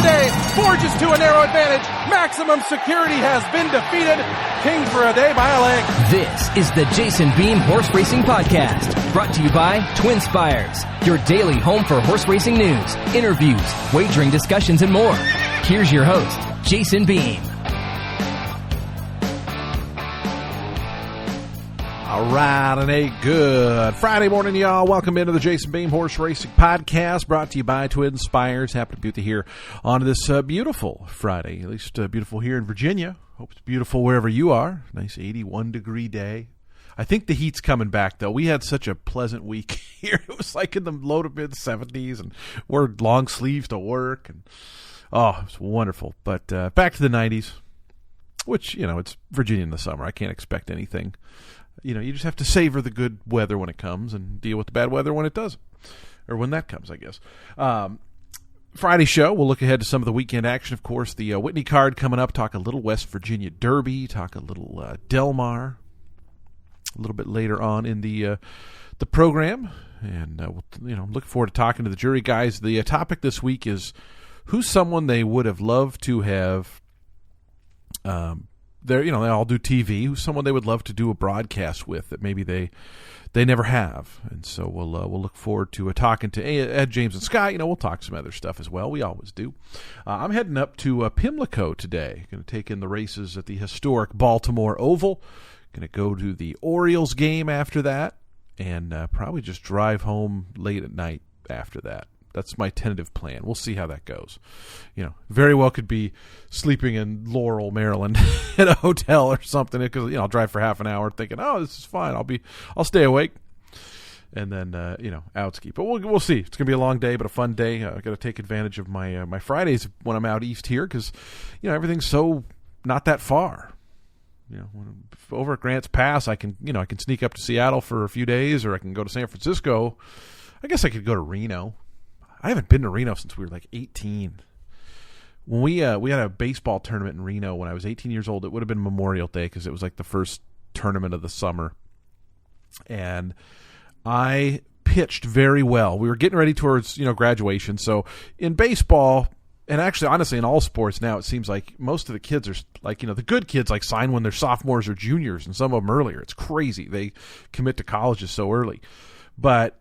day forges to a narrow advantage. Maximum security has been defeated. King for a day by a leg. This is the Jason Beam Horse Racing Podcast, brought to you by Twin Spires, your daily home for horse racing news, interviews, wagering discussions, and more. Here's your host, Jason Beam. All right, and a good Friday morning, y'all. Welcome into the Jason Beam Horse Racing Podcast, brought to you by Twin Spires. Happy to be with you here on this beautiful Friday, at least beautiful here in Virginia. Hope it's beautiful wherever you are. Nice 81-degree day. I think the heat's coming back, though. We had such a pleasant week here. It was like in the low to mid-70s, and wore long sleeves to work. And oh, it was wonderful. But back to the 90s, which, you know, it's Virginia in the summer. I can't expect anything. You know, you just have to savor the good weather when it comes and deal with the bad weather when it doesn't. Or when that comes, I guess. Friday show, we'll look ahead to some of the weekend action. Of course, the Whitney card coming up. Talk a little West Virginia Derby. Talk a little Del Mar. A little bit later on in the program. And, we'll, look forward to talking to the jury guys. The topic this week is who's someone they would have loved to have they all do TV. Who's someone they would love to do a broadcast with that maybe they never have. And so we'll look forward to talking to Ed, James, and Scott. We'll talk some other stuff as well. We always do. I'm heading up to Pimlico today. Going to take in the races at the historic Baltimore Oval. Going to go to the Orioles game after that, and probably just drive home late at night after that. That's my tentative plan. We'll see how that goes. Very well could be sleeping in Laurel, Maryland at a hotel or something, because I'll drive for half an hour thinking, oh, this is fine. I'll stay awake, and then outski. But we'll see. It's gonna be a long day, but a fun day. I got to take advantage of my my Fridays when I'm out east here, because everything's so not that far. Over at Grants Pass, I can sneak up to Seattle for a few days, or I can go to San Francisco. I guess I could go to Reno. I haven't been to Reno since we were like 18. When we had a baseball tournament in Reno when I was 18 years old, it would have been Memorial Day because it was like the first tournament of the summer. And I pitched very well. We were getting ready towards, graduation. So in baseball, and actually, honestly, in all sports now, it seems like most of the kids are like, the good kids like sign when they're sophomores or juniors, and some of them earlier. It's crazy. They commit to colleges so early. But,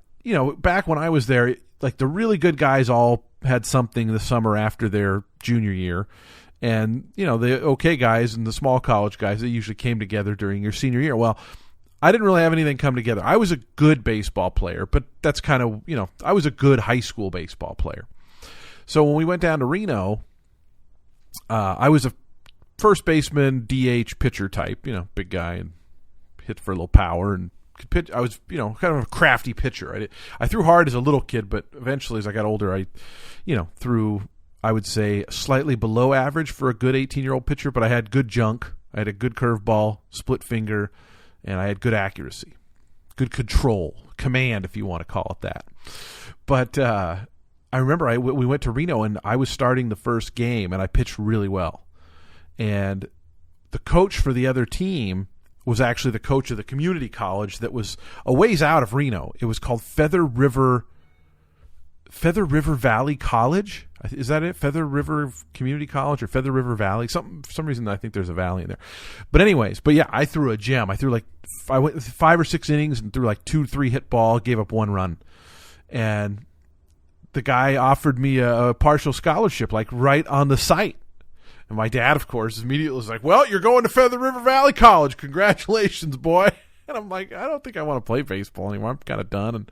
back when I was there, like the really good guys all had something the summer after their junior year. And, the okay guys and the small college guys, they usually came together during your senior year. Well, I didn't really have anything come together. I was a good baseball player, but that's kind of, I was a good high school baseball player. So when we went down to Reno, I was a first baseman, DH pitcher type, big guy and hit for a little power and could pitch. I was, kind of a crafty pitcher. I threw hard as a little kid, but eventually as I got older, I threw, I would say, slightly below average for a good 18-year-old pitcher, but I had good junk. I had a good curveball, split finger, and I had good accuracy, good control, command, if you want to call it that. But I remember we went to Reno, and I was starting the first game, and I pitched really well. And the coach for the other team was actually the coach of the community college that was a ways out of Reno. It was called Feather River Valley College. Is that it? Feather River Community College or Feather River Valley? For some reason I think there's a valley in there. But yeah, I threw a gem. I went 5 or 6 innings and threw like 2-3 hit ball, gave up 1 run. And the guy offered me a partial scholarship, like right on the site. And my dad, of course, immediately was like, well, you're going to Feather River Valley College. Congratulations, boy. And I'm like, I don't think I want to play baseball anymore. I'm kind of done. And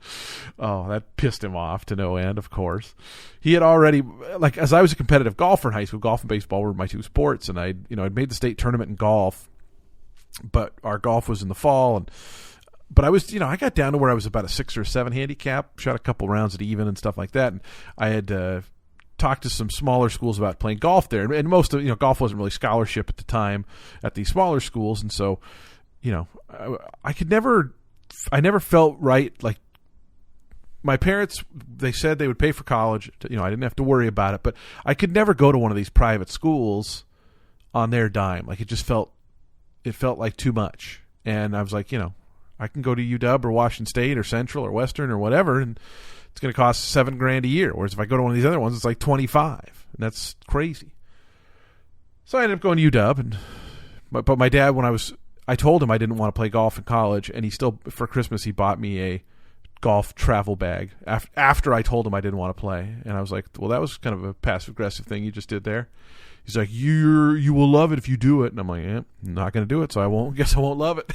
that pissed him off to no end, of course. He had already, like, as I was a competitive golfer in high school, golf and baseball were my 2 sports. And I'd made the state tournament in golf, but our golf was in the fall. But I was, I got down to where I was about a 6 or 7 handicap, shot a couple rounds at even and stuff like that. And I had talked to some smaller schools about playing golf there. And most of, golf wasn't really scholarship at the time at these smaller schools. And so, I never felt right. Like my parents, they said they would pay for college. I didn't have to worry about it, but I could never go to one of these private schools on their dime. Like it felt like too much. And I was like, I can go to UW or Washington State or Central or Western or whatever, and it's going to cost $7,000 a year. Whereas if I go to one of these other ones, it's like $25,000, and that's crazy. So I ended up going to UW, but my dad, I told him I didn't want to play golf in college, and he still, for Christmas, he bought me a golf travel bag after I told him I didn't want to play. And I was like, well, that was kind of a passive-aggressive thing you just did there. He's like, you will love it if you do it. And I'm like, I'm not going to do it, so I won't love it.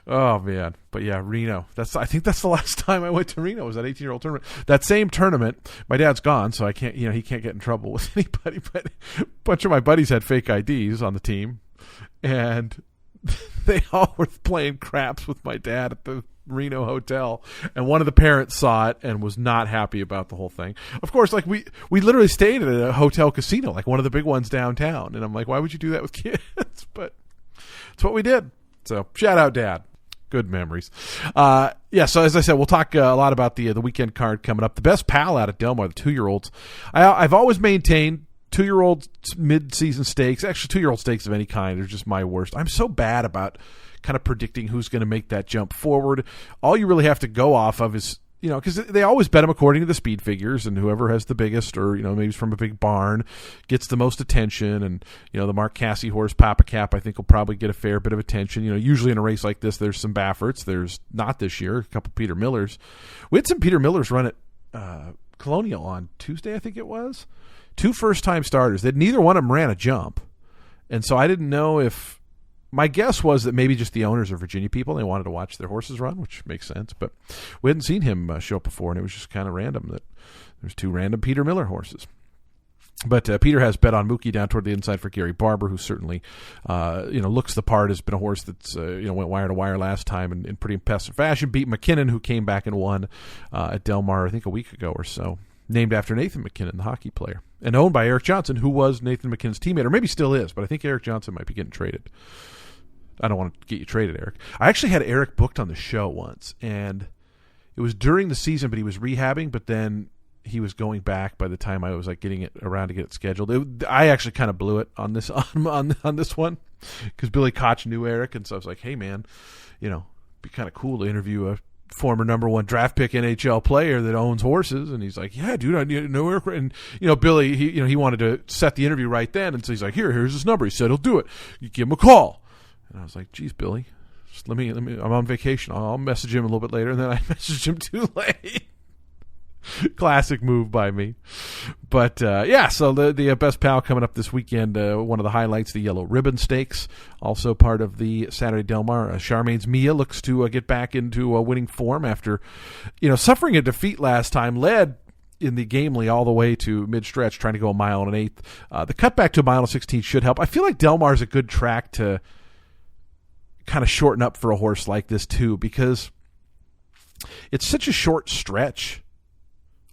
Oh, man. But yeah, Reno. I think that's the last time I went to Reno, was that 18-year-old tournament. That same tournament, my dad's gone, so I can't, he can't get in trouble with anybody. But a bunch of my buddies had fake IDs on the team, and they all were playing craps with my dad at the Reno hotel, and one of the parents saw it and was not happy about the whole thing. Of course, like we literally stayed at a hotel casino, like one of the big ones downtown, and I'm like, why would you do that with kids? But it's what we did. So shout out, Dad. Good memories. So as I said, we'll talk a lot about the weekend card coming up. The best pal out at Del Mar, the 2-year-olds. I've always maintained 2-year-old mid-season stakes, actually 2-year-old stakes of any kind, are just my worst. I'm so bad about kind of predicting who's going to make that jump forward. All you really have to go off of is, because they always bet them according to the speed figures, and whoever has the biggest, or, maybe it's from a big barn, gets the most attention. And, the Mark Casse horse, Papa Cap, I think will probably get a fair bit of attention. Usually in a race like this, there's some Bafferts. There's not this year, a couple Peter Millers. We had some Peter Millers run at Colonial on Tuesday, I think it was. 2 first-time starters. Neither one of them ran a jump. And so I didn't know if... My guess was that maybe just the owners are Virginia people. They wanted to watch their horses run, which makes sense. But we hadn't seen him show up before, and it was just kind of random that there's 2 random Peter Miller horses. But Peter has bet on Mookie down toward the inside for Gary Barber, who certainly looks the part. Has been a horse that's went wire to wire last time in pretty impressive fashion. Beat McKinnon, who came back and won at Del Mar, I think a week ago or so. Named after Nathan McKinnon, the hockey player, and owned by Eric Johnson, who was Nathan McKinnon's teammate, or maybe still is. But I think Eric Johnson might be getting traded. I don't want to get you traded, Eric. I actually had Eric booked on the show once, and it was during the season, but he was rehabbing, but then he was going back by the time I was like getting it around to get it scheduled. I actually kind of blew it on this on this one, because Billy Koch knew Eric, and so I was like, hey man, it'd be kind of cool to interview a former number 1 draft pick NHL player that owns horses. And he's like, yeah, dude, I need to know Eric. And Billy, he wanted to set the interview right then, and so he's like, here's his number. He said he'll do it. You give him a call. And I was like, geez, Billy, just let me, I'm on vacation. I'll message him a little bit later. And then I messaged him too late. Classic move by me. But, so the best pal coming up this weekend, one of the highlights, the Yellow Ribbon Stakes, also part of the Saturday Del Mar. Charmaine's Mia looks to get back into winning form after, suffering a defeat last time, led in the Gamely all the way to mid-stretch, trying to go 1 mile and 1/8. The cutback to 1 mile and 16 should help. I feel like Del Mar is a good track to kind of shorten up for a horse like this too, because it's such a short stretch,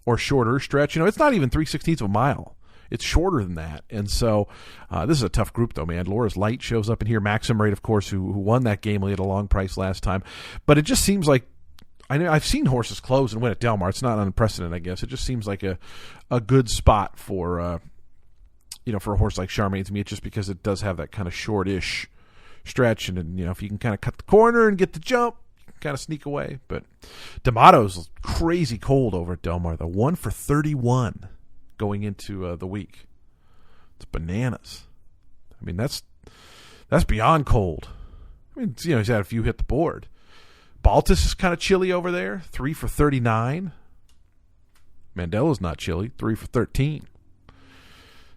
or shorter stretch. It's not even 3/16 of a mile. It's shorter than that. And so this is a tough group though, man. Laura's Light shows up in here. Maxim Rate, of course, who won that Gamely at a long price last time. But it just seems like, I've seen horses close and win at Del Mar. It's not unprecedented, I guess. It just seems like a good spot for for a horse like Charmaine's Mia, just because it does have that kind of short-ish stretch, and then, if you can kind of cut the corner and get the jump, you can kind of sneak away. But D'Amato's crazy cold over at Del Mar, though. 1 for 31 going into the week. It's bananas. I mean, that's beyond cold. I mean, he's had a few hit the board. Baltus is kind of chilly over there, 3 for 39. Mandela's not chilly, 3 for 13.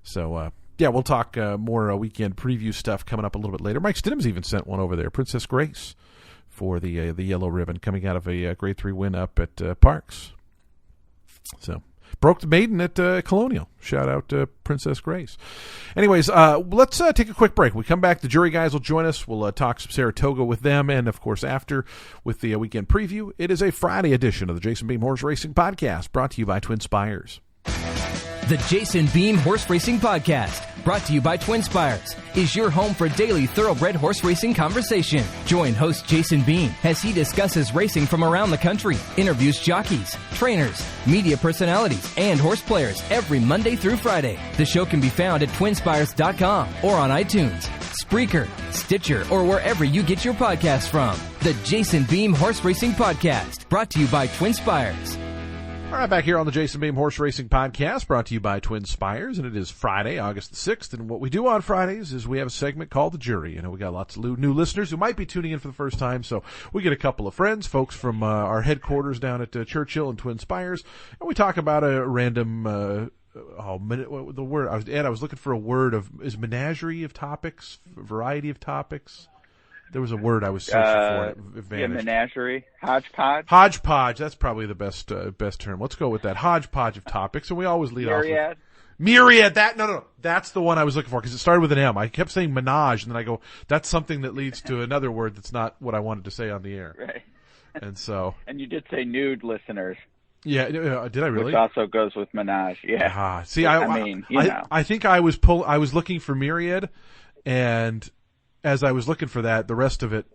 So, we'll talk more weekend preview stuff coming up a little bit later. Mike Stidham's even sent one over there, Princess Grace, for the Yellow Ribbon, coming out of a Grade 3 win up at Parks. So, broke the maiden at Colonial. Shout out to Princess Grace. Anyways, let's take a quick break. When we come back, the jury guys will join us. We'll talk some Saratoga with them, and, of course, after with the weekend preview. It is a Friday edition of the Jason Beam Horse Racing Podcast, brought to you by Twin Spires. The Jason Beam Horse Racing Podcast, brought to you by Twin Spires, is your home for daily thoroughbred horse racing conversation. Join host Jason Beam as he discusses racing from around the country, interviews jockeys, trainers, media personalities, and horse players every Monday through Friday. The show can be found at twinspires.com or on iTunes. Spreaker, Stitcher, or wherever you get your podcasts from. The Jason Beam Horse Racing Podcast, brought to you by Twin Spires. All right, back here on the Jason Beam Horse Racing Podcast, brought to you by Twin Spires, and it is Friday, August the 6th, and what we do on Fridays is we have a segment called The Jury. You know, we got lots of new listeners who might be tuning in for the first time, so we get a couple of friends, folks from our headquarters down at Churchill and Twin Spires, and we talk about a random the word I was looking for a word is menagerie of topics, variety of topics. There was a word I was searching for. Yeah, menagerie, hodgepodge. Hodgepodge. That's probably the best term. Let's go with that. Hodgepodge of topics, and we always lead off with myriad. That's the one I was looking for because it started with an M. I kept saying menage, and then I go, that's something that leads to another word that's not what I wanted to say on the air. Right. And so. And you did say nude listeners. Yeah, did I really? Which also goes with menage. Yeah. See, I think I was looking for myriad, and as I was looking for that, the rest of it,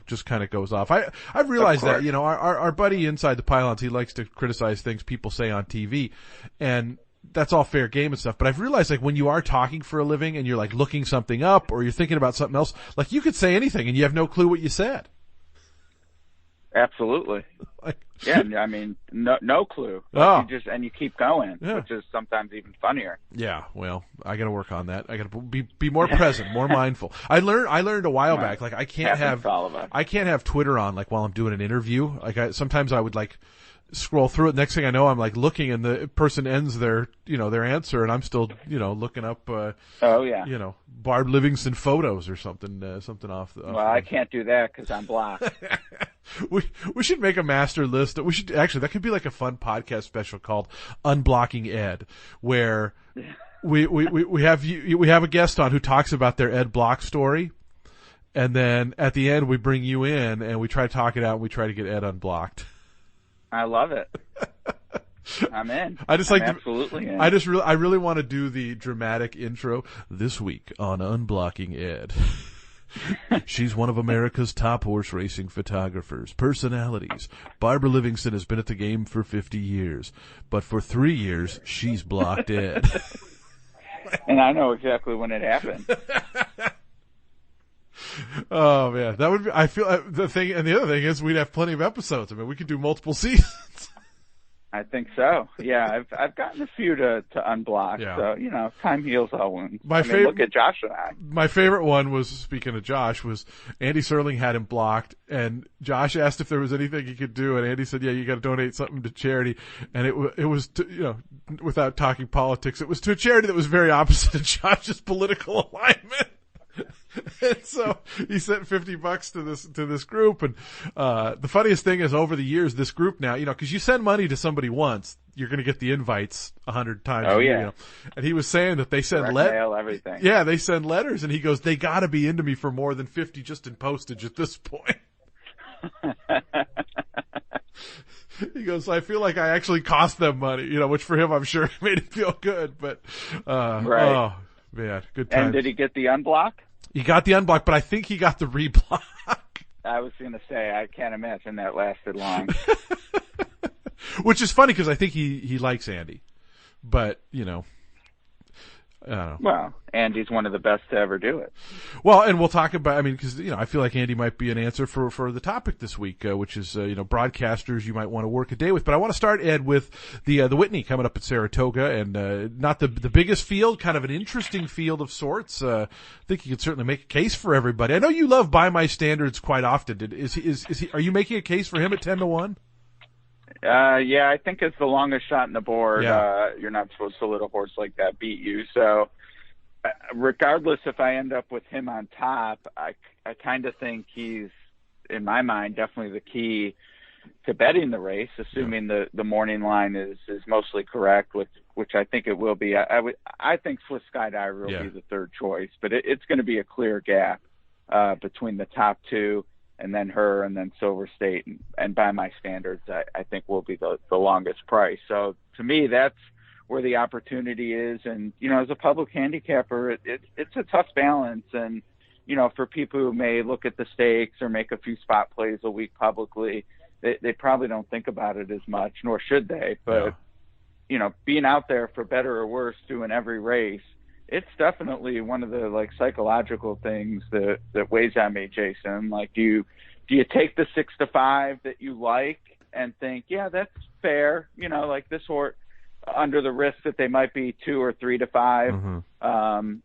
just kind of goes off. I've realized that, our buddy inside the pylons, he likes to criticize things people say on TV, and that's all fair game and stuff. But I've realized, like, when you are talking for a living and you're like looking something up or you're thinking about something else, like you could say anything and you have no clue what you said. Absolutely. Yeah, I mean, no clue. And you keep going, which is sometimes even funnier. Yeah, well, I got to work on that. I got to be more present, more mindful. I learned a while back, like I can't have Twitter on like while I'm doing an interview. Like sometimes I would like scroll through it. Next thing I know, I'm like looking, and the person ends their answer, and I'm still looking up. Barb Livingston photos or something off. I can't do that because I'm blocked. We should make a master list. That could be like a fun podcast special called Unblocking Ed, where we have a guest on who talks about their Ed Block story, and then at the end we bring you in and we try to talk it out and we try to get Ed unblocked. I love it. I'm in. Absolutely in. I really want to do the dramatic intro this week on Unblocking Ed. She's one of America's top horse racing photographers, personalities. Barbara Livingston has been at the game for 50 years, but for 3 years, she's blocked Ed. And I know exactly when it happened. Oh man, that would be. I feel the thing, and the other thing is we'd have plenty of episodes. I mean, we could do multiple seasons. I think so. Yeah, I've gotten a few to unblock. Yeah. So time heals all wounds. Look at Josh and I. My favorite one was, speaking of Josh, was Andy Serling had him blocked, and Josh asked if there was anything he could do, and Andy said, "Yeah, you got to donate something to charity." And it was to, without talking politics, it was to a charity that was very opposite of Josh's political alignment. And so he sent $50 to this group, and the funniest thing is, over the years, this group now, because you send money to somebody once, you're going to get the invites 100 times. Oh yeah. And he was saying that they send mail, everything. Yeah, they send letters, and he goes, they got to be into me for more than 50 just in postage at this point. He goes, I feel like I actually cost them money, which for him, I'm sure made him feel good. But right. Oh man, good time. And did he get the unblock? He got the unblock, but I think he got the reblock. I was going to say, I can't imagine that lasted long. Which is funny because I think he likes Andy. But, I don't know. Well, Andy's one of the best to ever do it. Well, and we'll talk about, because, I feel like Andy might be an answer for the topic this week, which is, broadcasters you might want to work a day with. But I want to start, Ed, with the Whitney coming up at Saratoga, and not the biggest field, kind of an interesting field of sorts. I think you could certainly make a case for everybody. I know you love By My Standards quite often. Are you making a case for him at 10-1? Yeah, I think it's the longest shot in the board. Yeah. You're not supposed to let a horse like that beat you. So regardless if I end up with him on top, I kind of think he's, in my mind, definitely the key to betting the race, assuming the morning line is mostly correct, which I think it will be. I think Swiss Skydiver will be the third choice, but it's going to be a clear gap between the top two, and then her, and then Silver State, and By My Standards, I think will be the longest price. So to me, that's where the opportunity is. And, as a public handicapper, it's a tough balance. And, for people who may look at the stakes or make a few spot plays a week publicly, they probably don't think about it as much, nor should they. But, being out there for better or worse, doing every race, it's definitely one of the like psychological things that weighs on me, Jason. Like, do you take the 6-5 that you like and think, yeah, that's fair, like this horse under the risk that they might be 2 or 3 to 5. Mm-hmm.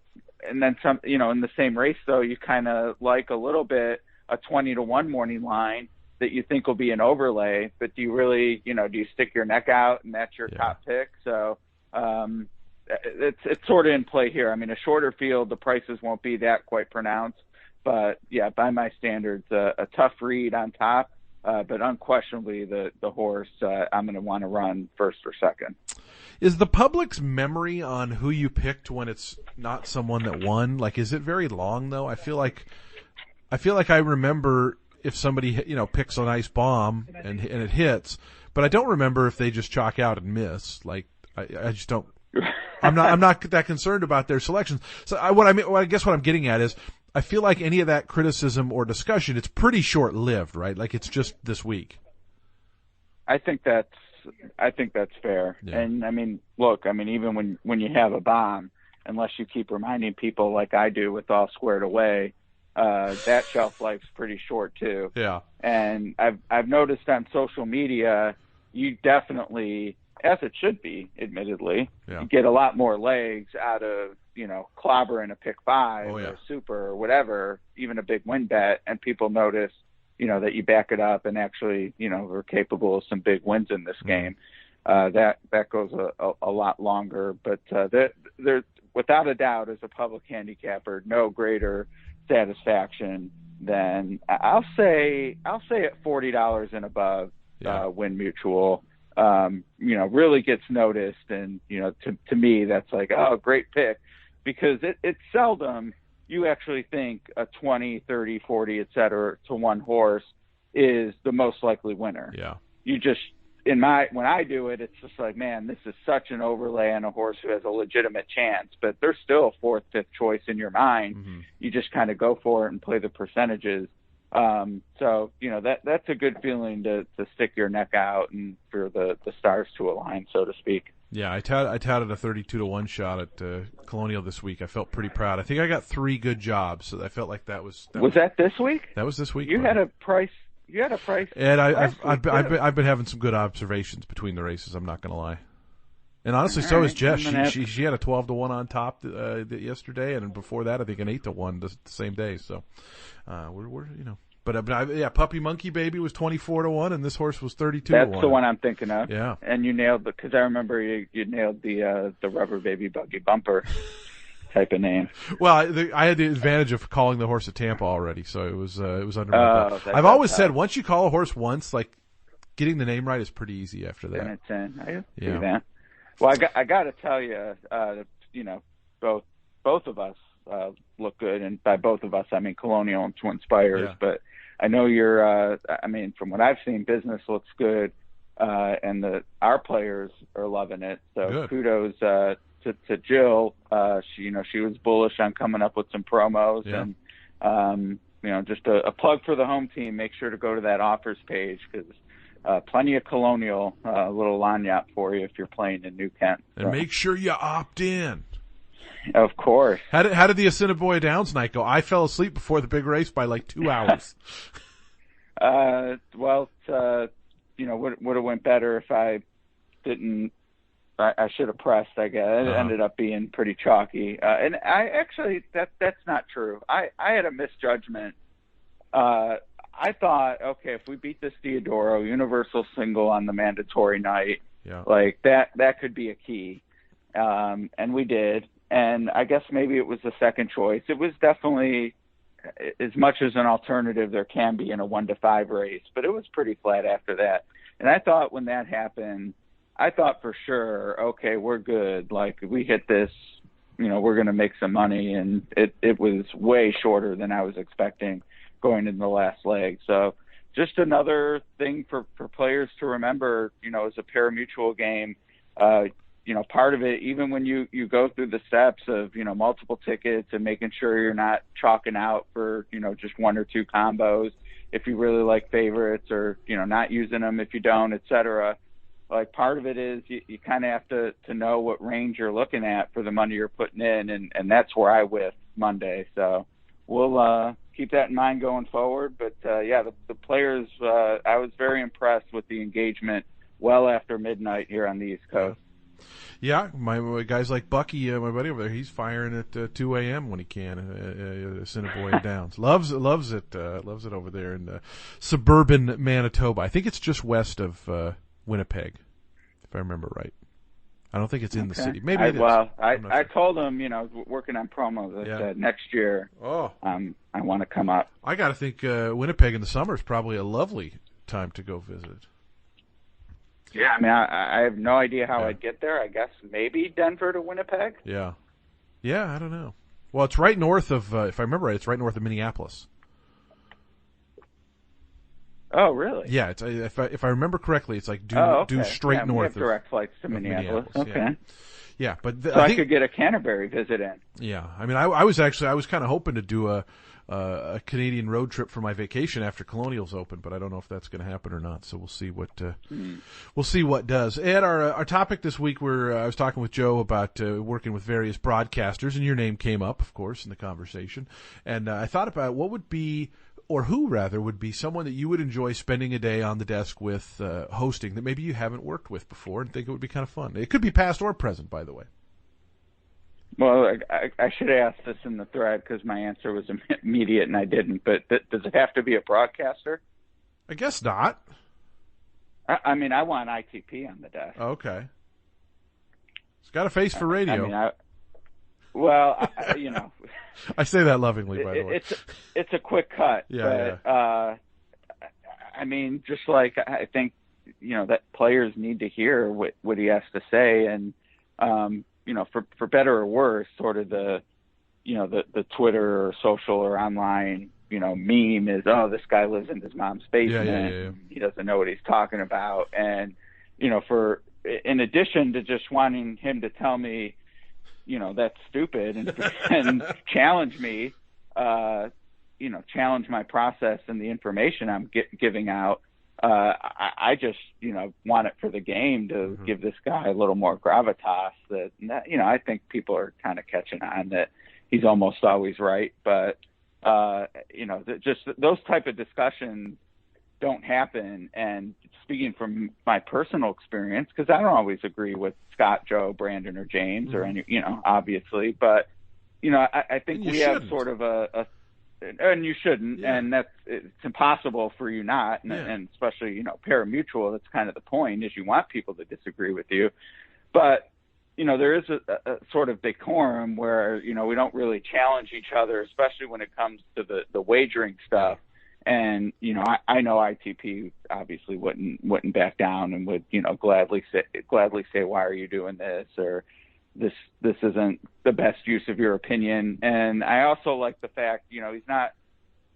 And then some, in the same race though, you kind of like a little bit a 20-1 morning line that you think will be an overlay, but do you really, do you stick your neck out and that's your top pick? So, it's sort of in play here. I mean, a shorter field, the prices won't be that quite pronounced, but yeah, by my standards, a tough read on top, but unquestionably the horse I'm going to want to run first or second. Is the public's memory on who you picked when it's not someone that won, like, is it very long though? I feel like I remember if somebody, picks a nice bomb and it hits, but I don't remember if they just chalk out and miss. Like, I just don't. I'm not that concerned about their selections. So I guess what I'm getting at is I feel like any of that criticism or discussion, it's pretty short lived, right? Like, it's just this week. I think that's fair. Yeah. And I mean, look, even when you have a bomb, unless you keep reminding people like I do with All Squared Away, that shelf life's pretty short too. Yeah. And I've noticed on social media, you definitely, as it should be, admittedly, you get a lot more legs out of, clobbering a pick 5 or a super or whatever, even a big win bet, and people notice, that you back it up and actually, we're capable of some big wins in this game. That goes a lot longer, but there without a doubt, as a public handicapper, no greater satisfaction than I'll say at $40 and above, Win Mutual, really gets noticed. And, to me, that's like, oh, great pick, because it's seldom you actually think a 20, 30, 40, et cetera, to one horse is the most likely winner. Yeah. You just, when I do it, it's just like, man, this is such an overlay on a horse who has a legitimate chance, but they're still a 4th, 5th choice in your mind. Mm-hmm. You just kind of go for it and play the percentages. So, that's a good feeling to stick your neck out and for the stars to align, so to speak. Yeah, I touted a 32-1 shot at Colonial this week. I felt pretty proud. I think I got 3 good jobs, so I felt like that was. Was that this week? That was this week. You had a price. And I've been having some good observations between the races. I'm not going to lie. And honestly, so is Jess. She had a 12-1 on top yesterday, and before that, I think an 8-1 the same day. So we're. But Puppy Monkey Baby was 24-1, and this horse was 32-1. That's the one I'm thinking of. Yeah. And you nailed because I remember you nailed the Rubber Baby Buggy Bumper type of name. Well, I had the advantage of calling the horse at Tampa already, so it was under my belt. I've always said once you call a horse once, like getting the name right is pretty easy after that. Then it's in. I see that. Well, I got to tell you, both of us look good, and by both of us I mean Colonial and Twin Spires, but. I know you're, from what I've seen, business looks good, and our players are loving it. So good. Kudos to Jill. She was bullish on coming up with some promos, and just a plug for the home team. Make sure to go to that offers page because plenty of Colonial, little lagniappe for you if you're playing in New Kent. And make sure you opt in. Of course. How did the Assiniboia Downs night go? I fell asleep before the big race by like 2 hours. Would have went better if I didn't. I should have pressed. I guess it ended up being pretty chalky. And I actually that's not true. I had a misjudgment. I thought, okay, if we beat this Diodoro Universal Single on the mandatory night, like that could be a key, and we did. And I guess maybe it was the second choice. It was definitely as much as an alternative there can be in a 1-5 race, but it was pretty flat after that. And I thought when that happened, I thought for sure, okay, we're good. Like we hit this, we're going to make some money. And it was way shorter than I was expecting going into the last leg. So just another thing for players to remember, as a pari-mutuel game, part of it, even when you go through the steps of, multiple tickets and making sure you're not chalking out for, just 1 or 2 combos, if you really like favorites or, not using them if you don't, et cetera. like part of it is you kind of have to know what range you're looking at for the money you're putting in, and that's where I whiffed Monday. So we'll keep that in mind going forward. But the players, I was very impressed with the engagement well after midnight here on the East Coast. Yeah, my guys like Bucky, my buddy over there, he's firing at 2 a.m. when he can, Assiniboia Downs. Loves it over there in suburban Manitoba. I think it's just west of Winnipeg, if I remember right. I don't think it's in the city. Maybe it is. Well, I told him, working on promo that next year I want to come up. I got to think Winnipeg in the summer is probably a lovely time to go visit. Yeah, I mean, I have no idea how I'd get there. I guess maybe Denver to Winnipeg. Yeah, I don't know. Well, it's right north of, if I remember right, it's right north of Minneapolis. Oh, really? Yeah, it's if I remember correctly, it's like due straight north. We have direct flights to Minneapolis. Okay. Yeah, but so I could get a Canterbury visit in. Yeah, I mean, I was kind of hoping to do a Canadian road trip for my vacation after Colonial's open, but I don't know if that's going to happen or not. So we'll see what does. Ed, our topic this week, I was talking with Joe about working with various broadcasters, and your name came up, of course, in the conversation. And I thought about what would be, or who rather would be someone that you would enjoy spending a day on the desk with, hosting, that maybe you haven't worked with before and think it would be kind of fun. It could be past or present, by the way. Well, I should have asked this in the thread because my answer was immediate and I didn't. But does it have to be a broadcaster? I guess not. I mean, I want ITP on the desk. Okay. It's got a face for radio. I say that lovingly, by the way. It's a quick cut. Yeah. I mean, just like I think, that players need to hear what he has to say, and for better or worse, sort of the Twitter or social or online, meme is, oh, this guy lives in his mom's basement. Yeah. He doesn't know what he's talking about. And, in addition to just wanting him to tell me, that's stupid and challenge me, challenge my process and the information I'm giving out. I just, want it for the game to give this guy a little more gravitas that, I think people are kind of catching on that he's almost always right. But, just those type of discussions don't happen. And speaking from my personal experience, because I don't always agree with Scott, Joe, Brandon, or James or any, obviously, but, I think we have sort of and you shouldn't, and it's impossible for you not, and especially, pari-mutuel, that's kind of the point, is you want people to disagree with you. But, there is a sort of decorum where, we don't really challenge each other, especially when it comes to the wagering stuff. And, I know ITP obviously wouldn't back down and would, gladly say, why are you doing this? Or this isn't the best use of your opinion. And I also like the fact, he's not,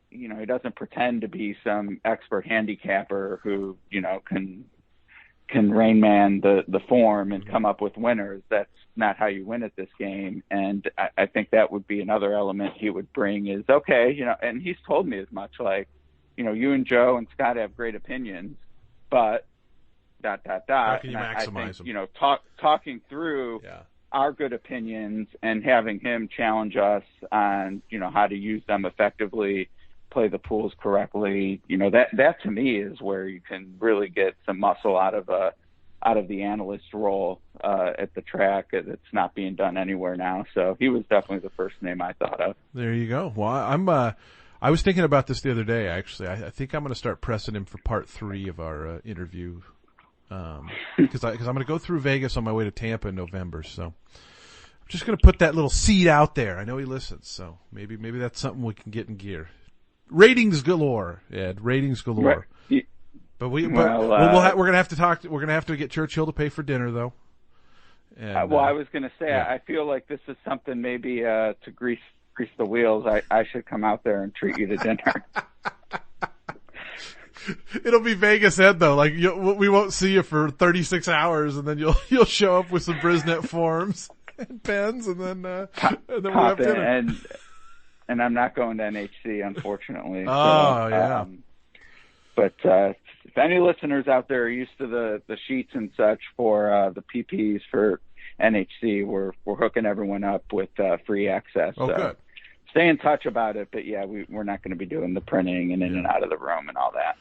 he doesn't pretend to be some expert handicapper who, can Rain Man the form and come up with winners. That's not how you win at this game. And I think that would be another element he would bring is, okay, and he's told me as much, like, you and Joe and Scott have great opinions, but ... How can you maximize them? Talking through our good opinions and having him challenge us on, how to use them effectively, play the pools correctly. That to me is where you can really get some muscle out of the analyst role at the track. It's not being done anywhere now. So he was definitely the first name I thought of. There you go. Well, I was thinking about this the other day, actually. I think I'm going to start pressing him for part 3 of our interview. Because I'm going to go through Vegas on my way to Tampa in November, so I'm just going to put that little seed out there. I know he listens, so maybe that's something we can get in gear. Ratings galore, Ed. Ratings galore. Right. But we're going to have to talk. We're going to have to get Churchill to pay for dinner, though. And, I was going to say, I feel like this is something maybe to grease the wheels. I should come out there and treat you to dinner. It'll be Vegas, Ed, though. Like we won't see you for 36 hours, and then you'll show up with some Brisnet forms and pens, and then we'll have dinner. And I'm not going to NHC, unfortunately. Oh, yeah. But if any listeners out there are used to the sheets and such for the PPs for NHC, we're hooking everyone up with free access. Oh, so good. Stay in touch about it, but yeah, we're not going to be doing the printing and in and out of the room and all that.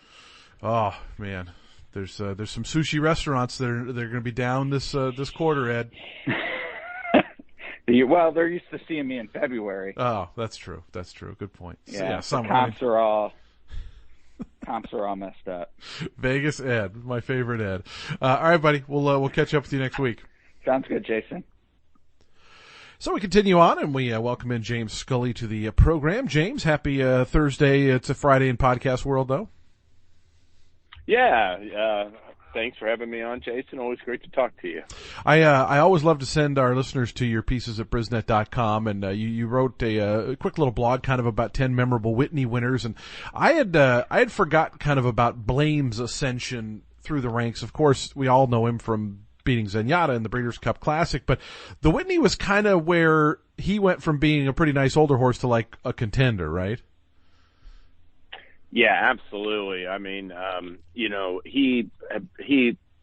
Oh man, there's some sushi restaurants that are going to be down this quarter, Ed. Well, they're used to seeing me in February. Oh, that's true. Good point. Yeah, some comps are all messed up. Vegas Ed, my favorite Ed. All right, buddy. We'll catch up with you next week. Sounds good, Jason. So we continue on, and we welcome in James Scully to the program. James, happy Thursday. It's a Friday in podcast world, though. Yeah, thanks for having me on, Jason. Always great to talk to you. I always love to send our listeners to your pieces at Brisnet.com, and you wrote a quick little blog kind of about 10 memorable Whitney winners, and I had forgotten kind of about Blame's ascension through the ranks. Of course, we all know him from beating Zenyatta in the Breeders' Cup Classic, but the Whitney was kind of where he went from being a pretty nice older horse to like a contender, right? Yeah, absolutely. I mean, he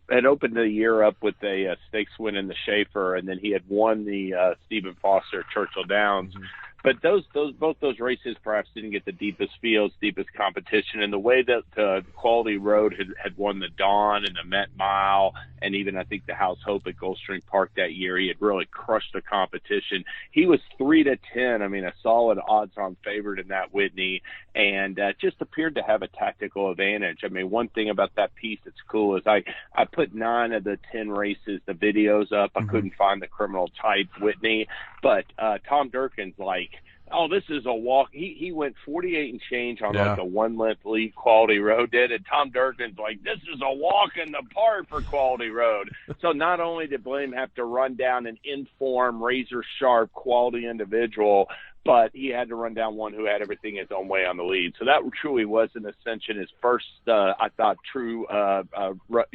had opened the year up with a stakes win in the Schaefer, and then he had won the Stephen Foster Churchill Downs. Mm-hmm. But both those races perhaps didn't get the deepest fields, deepest competition. And the way that Quality Road had won the Dawn and the Met Mile, and even I think the House Hope at Gulfstream Park that year, he had really crushed the competition. He was 3-10. I mean, a solid odds-on favorite in that Whitney, and just appeared to have a tactical advantage. I mean, one thing about that piece that's cool is I put 9 of the 10 races, the videos up. I couldn't find the criminal type Whitney, but Tom Durkin's like, oh, this is a walk. He went 48 and change on like a 1-length lead. Quality Road did, and Tom Durkin's like, this is a walk in the park for Quality Road. So not only did Blame have to run down an in-form, razor-sharp, quality individual, but he had to run down one who had everything his own way on the lead. So that truly was an ascension, his first, I thought, true, where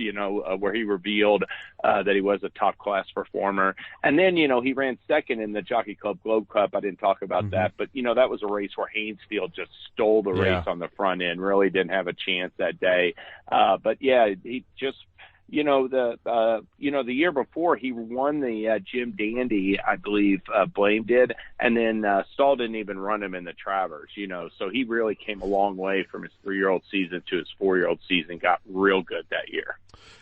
he revealed that he was a top-class performer. And then, he ran second in the Jockey Club Globe Cup. I didn't talk about that, but, that was a race where Haynesfield just stole the race on the front end, really didn't have a chance that day. But, yeah, he just – the year before he won the Jim Dandy, I believe Blame did, and then Stahl didn't even run him in the Travers, so he really came a long way from his 3-year-old season to his 4-year-old season, got real good that year.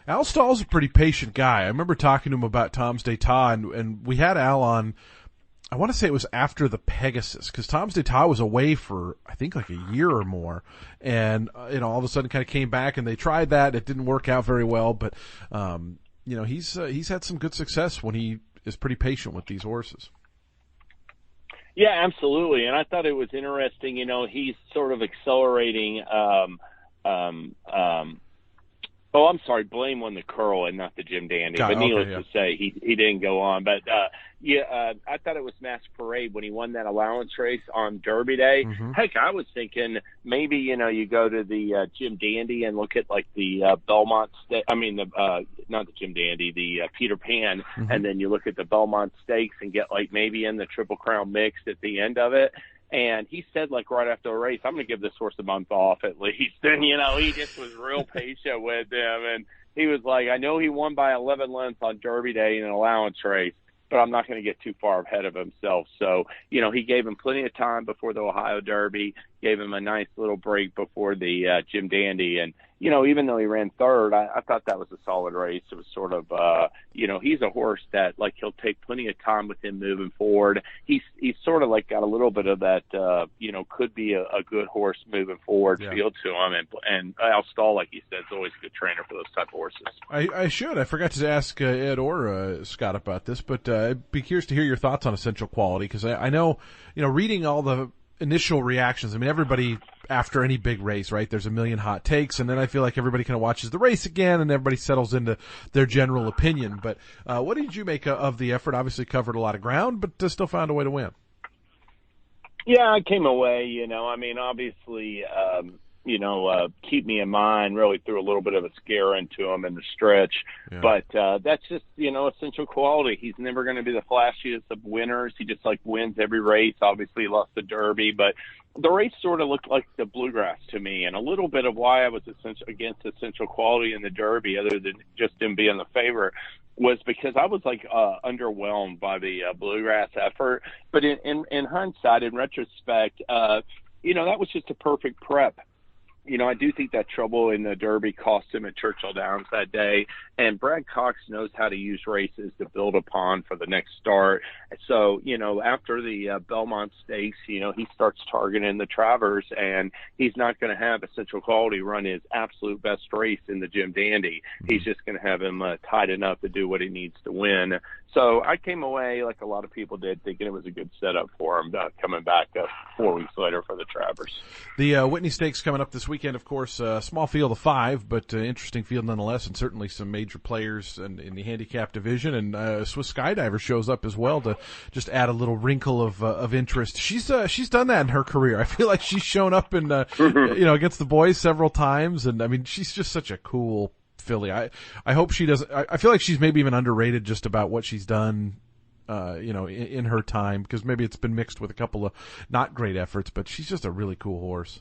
Al Stahl's a pretty patient guy. I remember talking to him about Tom's d'Etat, and we had Al on, I want to say it was after the Pegasus, because Tom's d'Etat was away for, I think, like a year or more. And, all of a sudden kind of came back and they tried that. It didn't work out very well, but, he's had some good success when he is pretty patient with these horses. Yeah, absolutely. And I thought it was interesting, he's sort of accelerating, I'm sorry, Blame won the Curl and not the Jim Dandy. But needless to say, he didn't go on. But, I thought it was Mass Parade when he won that allowance race on Derby Day. Mm-hmm. Heck, I was thinking maybe, you go to the Jim Dandy and look at, like, the Belmont not the Jim Dandy, the Peter Pan, and then you look at the Belmont Stakes and get, like, maybe in the Triple Crown mix at the end of it. And he said, like, right after the race, I'm going to give this horse a month off at least. And, he just was real patient with him. And he was like, I know he won by 11 lengths on Derby Day in an allowance race, but I'm not going to get too far ahead of himself. So, he gave him plenty of time before the Ohio Derby, gave him a nice little break before the Jim Dandy. And, even though he ran third, I thought that was a solid race. It was sort of, he's a horse that, like, he'll take plenty of time with him moving forward. He's sort of, like, got a little bit of that, could be a good horse moving forward feel to him. And Al Stahl, like you said, is always a good trainer for those type of horses. I forgot to ask Ed or Scott about this, but I'd be curious to hear your thoughts on Essential Quality, because I know, reading all the initial reactions, I mean, everybody after any big race, right, there's a million hot takes, and then I feel like everybody kind of watches the race again and everybody settles into their general opinion. But what did you make of the effort? Obviously covered a lot of ground, but still found a way to win. Yeah, I came away, obviously, keep me in mind. Really threw a little bit of a scare into him in the stretch. Yeah. But that's just, essential quality. He's never going to be the flashiest of winners. He just wins every race. Obviously he lost the Derby, but the race sort of looked like the Bluegrass to me. And a little bit of why I was against essential quality in the Derby, other than just him being the favorite, was because I was underwhelmed by the Bluegrass effort. But in hindsight, in retrospect, that was just a perfect prep. I do think that trouble in the Derby cost him at Churchill Downs that day. And Brad Cox knows how to use races to build upon for the next start. So, after the Belmont Stakes, he starts targeting the Travers, and he's not going to have Essential Quality run his absolute best race in the Jim Dandy. He's just going to have him tight enough to do what he needs to win. So I came away, like a lot of people did, thinking it was a good setup for him coming back 4 weeks later for the Travers. The Whitney Stakes coming up this weekend, of course, small field of 5, but interesting field nonetheless, and certainly some major players in the handicap division. And Swiss Skydiver shows up as well to just add a little wrinkle of interest. She's done that in her career. I feel like she's shown up in against the boys several times, and I mean she's just such a cool filly. I hope she doesn't. I feel like she's maybe even underrated just about what she's done. In her time, because maybe it's been mixed with a couple of not great efforts, but she's just a really cool horse.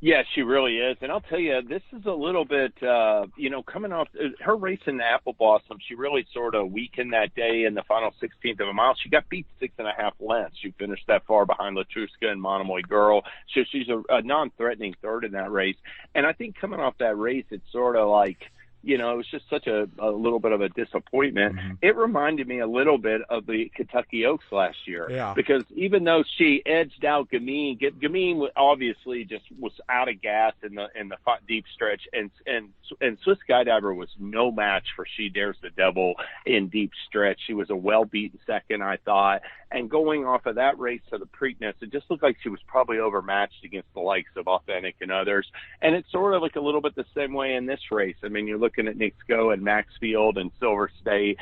Yeah, she really is. And I'll tell you, this is a little bit, coming off her race in the Apple Blossom, she really sort of weakened that day in the final 16th of a mile. She got beat 6.5 lengths. She finished that far behind Latruska and Monomoy Girl. So she's a non-threatening third in that race. And I think coming off that race, it's sort of it was just such a little bit of a disappointment. Mm-hmm. It reminded me a little bit of the Kentucky Oaks last year. Yeah. Because even though she edged out Gamine obviously just was out of gas in the deep stretch, and Swiss Skydiver was no match for She Dares the Devil in deep stretch. She was a well-beaten second, I thought. And going off of that race to the Preakness, it just looked like she was probably overmatched against the likes of Authentic and others. And it's sort of a little bit the same way in this race. I mean, you're looking at Nixco and Maxfield and Silver State.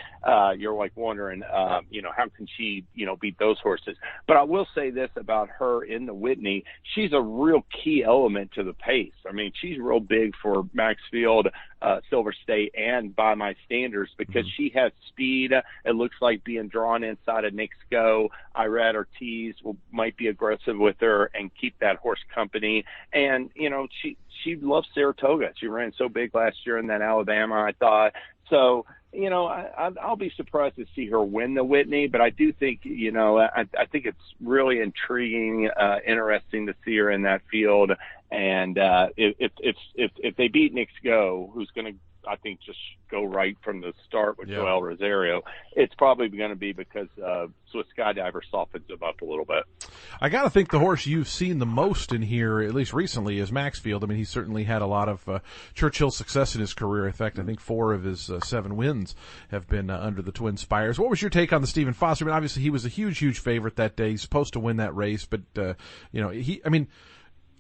You're wondering, how can she, beat those horses? But I will say this about her in the Whitney. She's a real key element to the pace. I mean, she's real big for Maxfield, Silver State, and by my standards, because she has speed. It looks like being drawn inside of Nixco. Irad Ortiz might be aggressive with her and keep that horse company. And, she loves Saratoga. She ran so big last year in that Alabama, I thought. So, I'll be surprised to see her win the Whitney, but I do think, I think it's really intriguing, interesting to see her in that field. And if they beat Nixco, who's going to, I think, just go right from the start with Joel Rosario, it's probably going to be because Swiss Skydiver softens him up a little bit. I got to think the horse you've seen the most in here, at least recently, is Maxfield. I mean, he certainly had a lot of Churchill success in his career. In fact, I think 4 of his 7 wins have been under the Twin Spires. What was your take on the Stephen Foster? I mean, obviously he was a huge, huge favorite that day. He's supposed to win that race, but,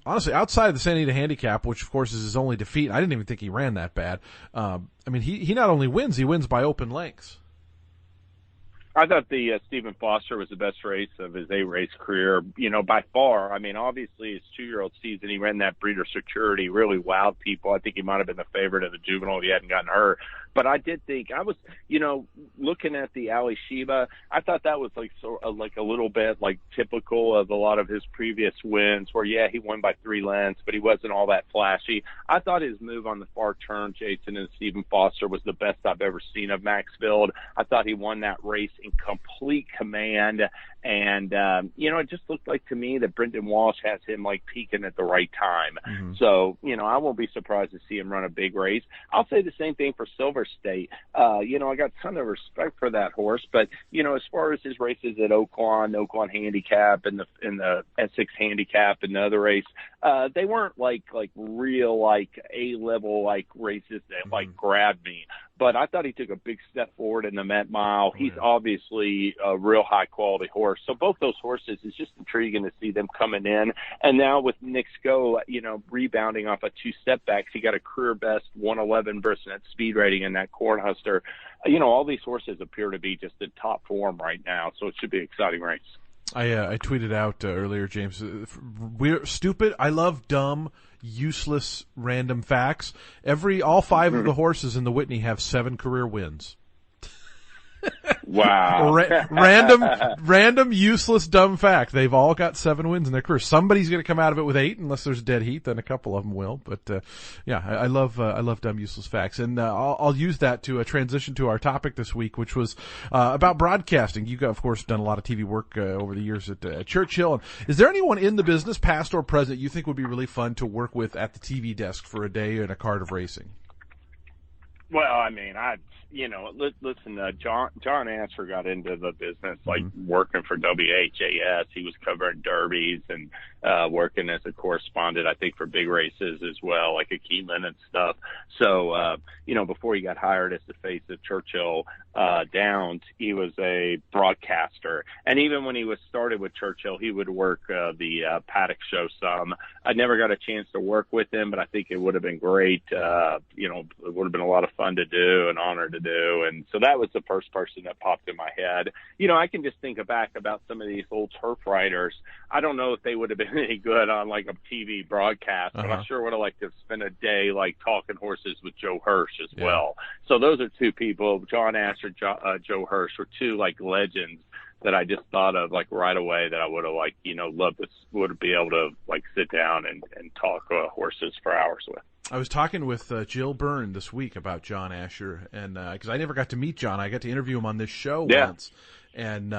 honestly, outside of the San Anita handicap, which of course is his only defeat, I didn't even think he ran that bad. He not only wins, he wins by open lengths. I thought the Stephen Foster was the best race of his 8-race career, by far. I mean, obviously his 2-year-old season, he ran that Breeder Security, really wowed people. I think he might have been the favorite of the juvenile if he hadn't gotten hurt. But I did think, I was, looking at the Ali Sheba, I thought that was a little bit typical of a lot of his previous wins where, he won by 3 lengths, but he wasn't all that flashy. I thought his move on the far turn, Jason, and Stephen Foster was the best I've ever seen of Maxfield. I thought he won that race in complete command. And, it just looked like to me that Brendan Walsh has him peaking at the right time. Mm-hmm. So, I won't be surprised to see him run a big race. I'll say the same thing for Silver State. I got a ton of respect for that horse, but, as far as his races at Oaklawn Handicap and the Essex Handicap and the other race, they weren't real A-level races that grabbed me. But I thought he took a big step forward in the Met Mile. He's obviously a real high-quality horse. So both those horses, it's just intriguing to see them coming in. And now with Nixco, rebounding off of 2 step-backs, he got a career-best 111 versus net speed rating in that Cornhusker. All these horses appear to be just in top form right now, so it should be an exciting race. I tweeted out earlier, James. We're stupid. I love dumb, useless, random facts. All 5 of the horses in the Whitney have 7 career wins. Wow. Random, useless, dumb fact. They've all got 7 wins in their career. Somebody's going to come out of it with 8, unless there's dead heat. Then a couple of them will. But I love dumb, useless facts, and I'll use that to transition to our topic this week, which was about broadcasting. You've, of course, done a lot of TV work over the years at Churchill. Is there anyone in the business, past or present, you think would be really fun to work with at the TV desk for a day in a cart of racing? Well, I mean, listen, John Asher got into the business working for WHAS. He was covering derbies and working as a correspondent, I think, for big races as well, like a Keeneland and stuff. So, before he got hired as the face of Churchill Downs, he was a broadcaster. And even when he was started with Churchill, he would work the paddock show some. I never got a chance to work with him, but I think it would have been great. It would have been a lot of fun to do, an honor to do. And so that was the first person that popped in my head. I can just think back about some of these old turf writers. I don't know if they would have been any good on like a TV broadcast, but I sure would have liked to spend a day like talking horses with Joe Hirsch as well. So those are 2 people, John Asher, Joe Hirsch, were 2 like legends that I just thought of like right away that I would have loved to would be able to like sit down and talk horses for hours with. I was talking with Jill Byrne this week about John Asher, and because I never got to meet John, I got to interview him on this show once, and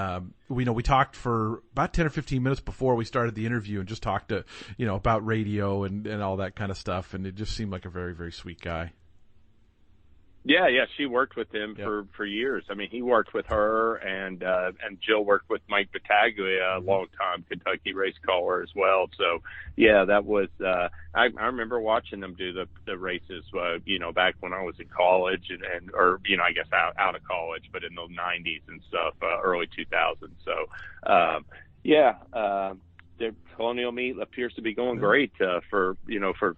we talked for about 10 or 15 minutes before we started the interview, and just talked to about radio and all that kind of stuff, and it just seemed like a very, very sweet guy. Yeah, she worked with him for years. I mean, he worked with her, and Jill worked with Mike Battaglia, a long time Kentucky race caller as well. So, yeah, that was I remember watching them do the races, back when I was in college or I guess out of college, but in the 90s and stuff, early 2000s. So, the Colonial Meet appears to be going great for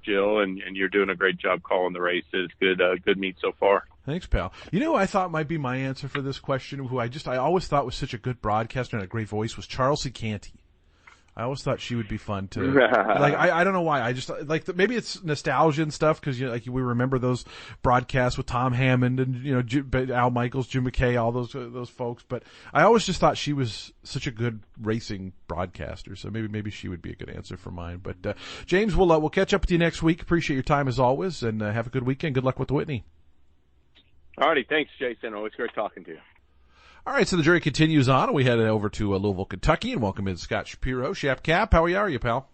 Jill, and you're doing a great job calling the races. Good meet so far. Thanks, pal. Who I thought might be my answer for this question, who I always thought was such a good broadcaster and a great voice, was Charles C. Canty. I always thought she would be fun to I don't know why. I just maybe it's nostalgia and stuff, because we remember those broadcasts with Tom Hammond and Al Michaels, Jim McKay, all those folks. But I always just thought she was such a good racing broadcaster. So maybe she would be a good answer for mine. But James, we'll catch up with you next week. Appreciate your time as always, and have a good weekend. Good luck with the Whitney. All righty, thanks, Jason. Always great talking to you. All right, so the jury continues on. We head over to Louisville, Kentucky, and welcome in Scott Shapiro. Shap Cap, how are you, pal?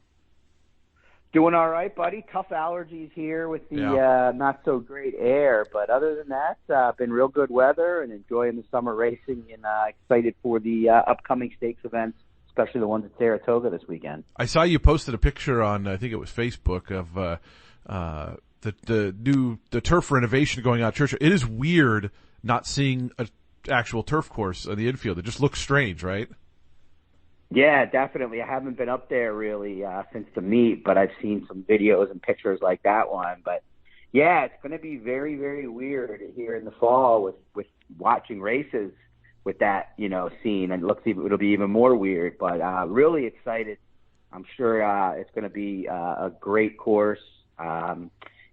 Doing all right, buddy. Tough allergies here with the not so great air, but other than that, been real good weather and enjoying the summer racing, and excited for the upcoming stakes events, especially the ones at Saratoga this weekend. I saw you posted a picture on, I think it was Facebook, of the turf renovation going on at Churchill. It is weird not seeing a actual turf course on the infield. It just looks strange, right? Yeah, definitely. I haven't been up there really since the meet, but I've seen some videos and pictures like that one. But yeah, it's going to be very, very weird here in the fall with watching races with that scene, and it'll be even more weird. But really excited. I'm sure it's going to be a great course.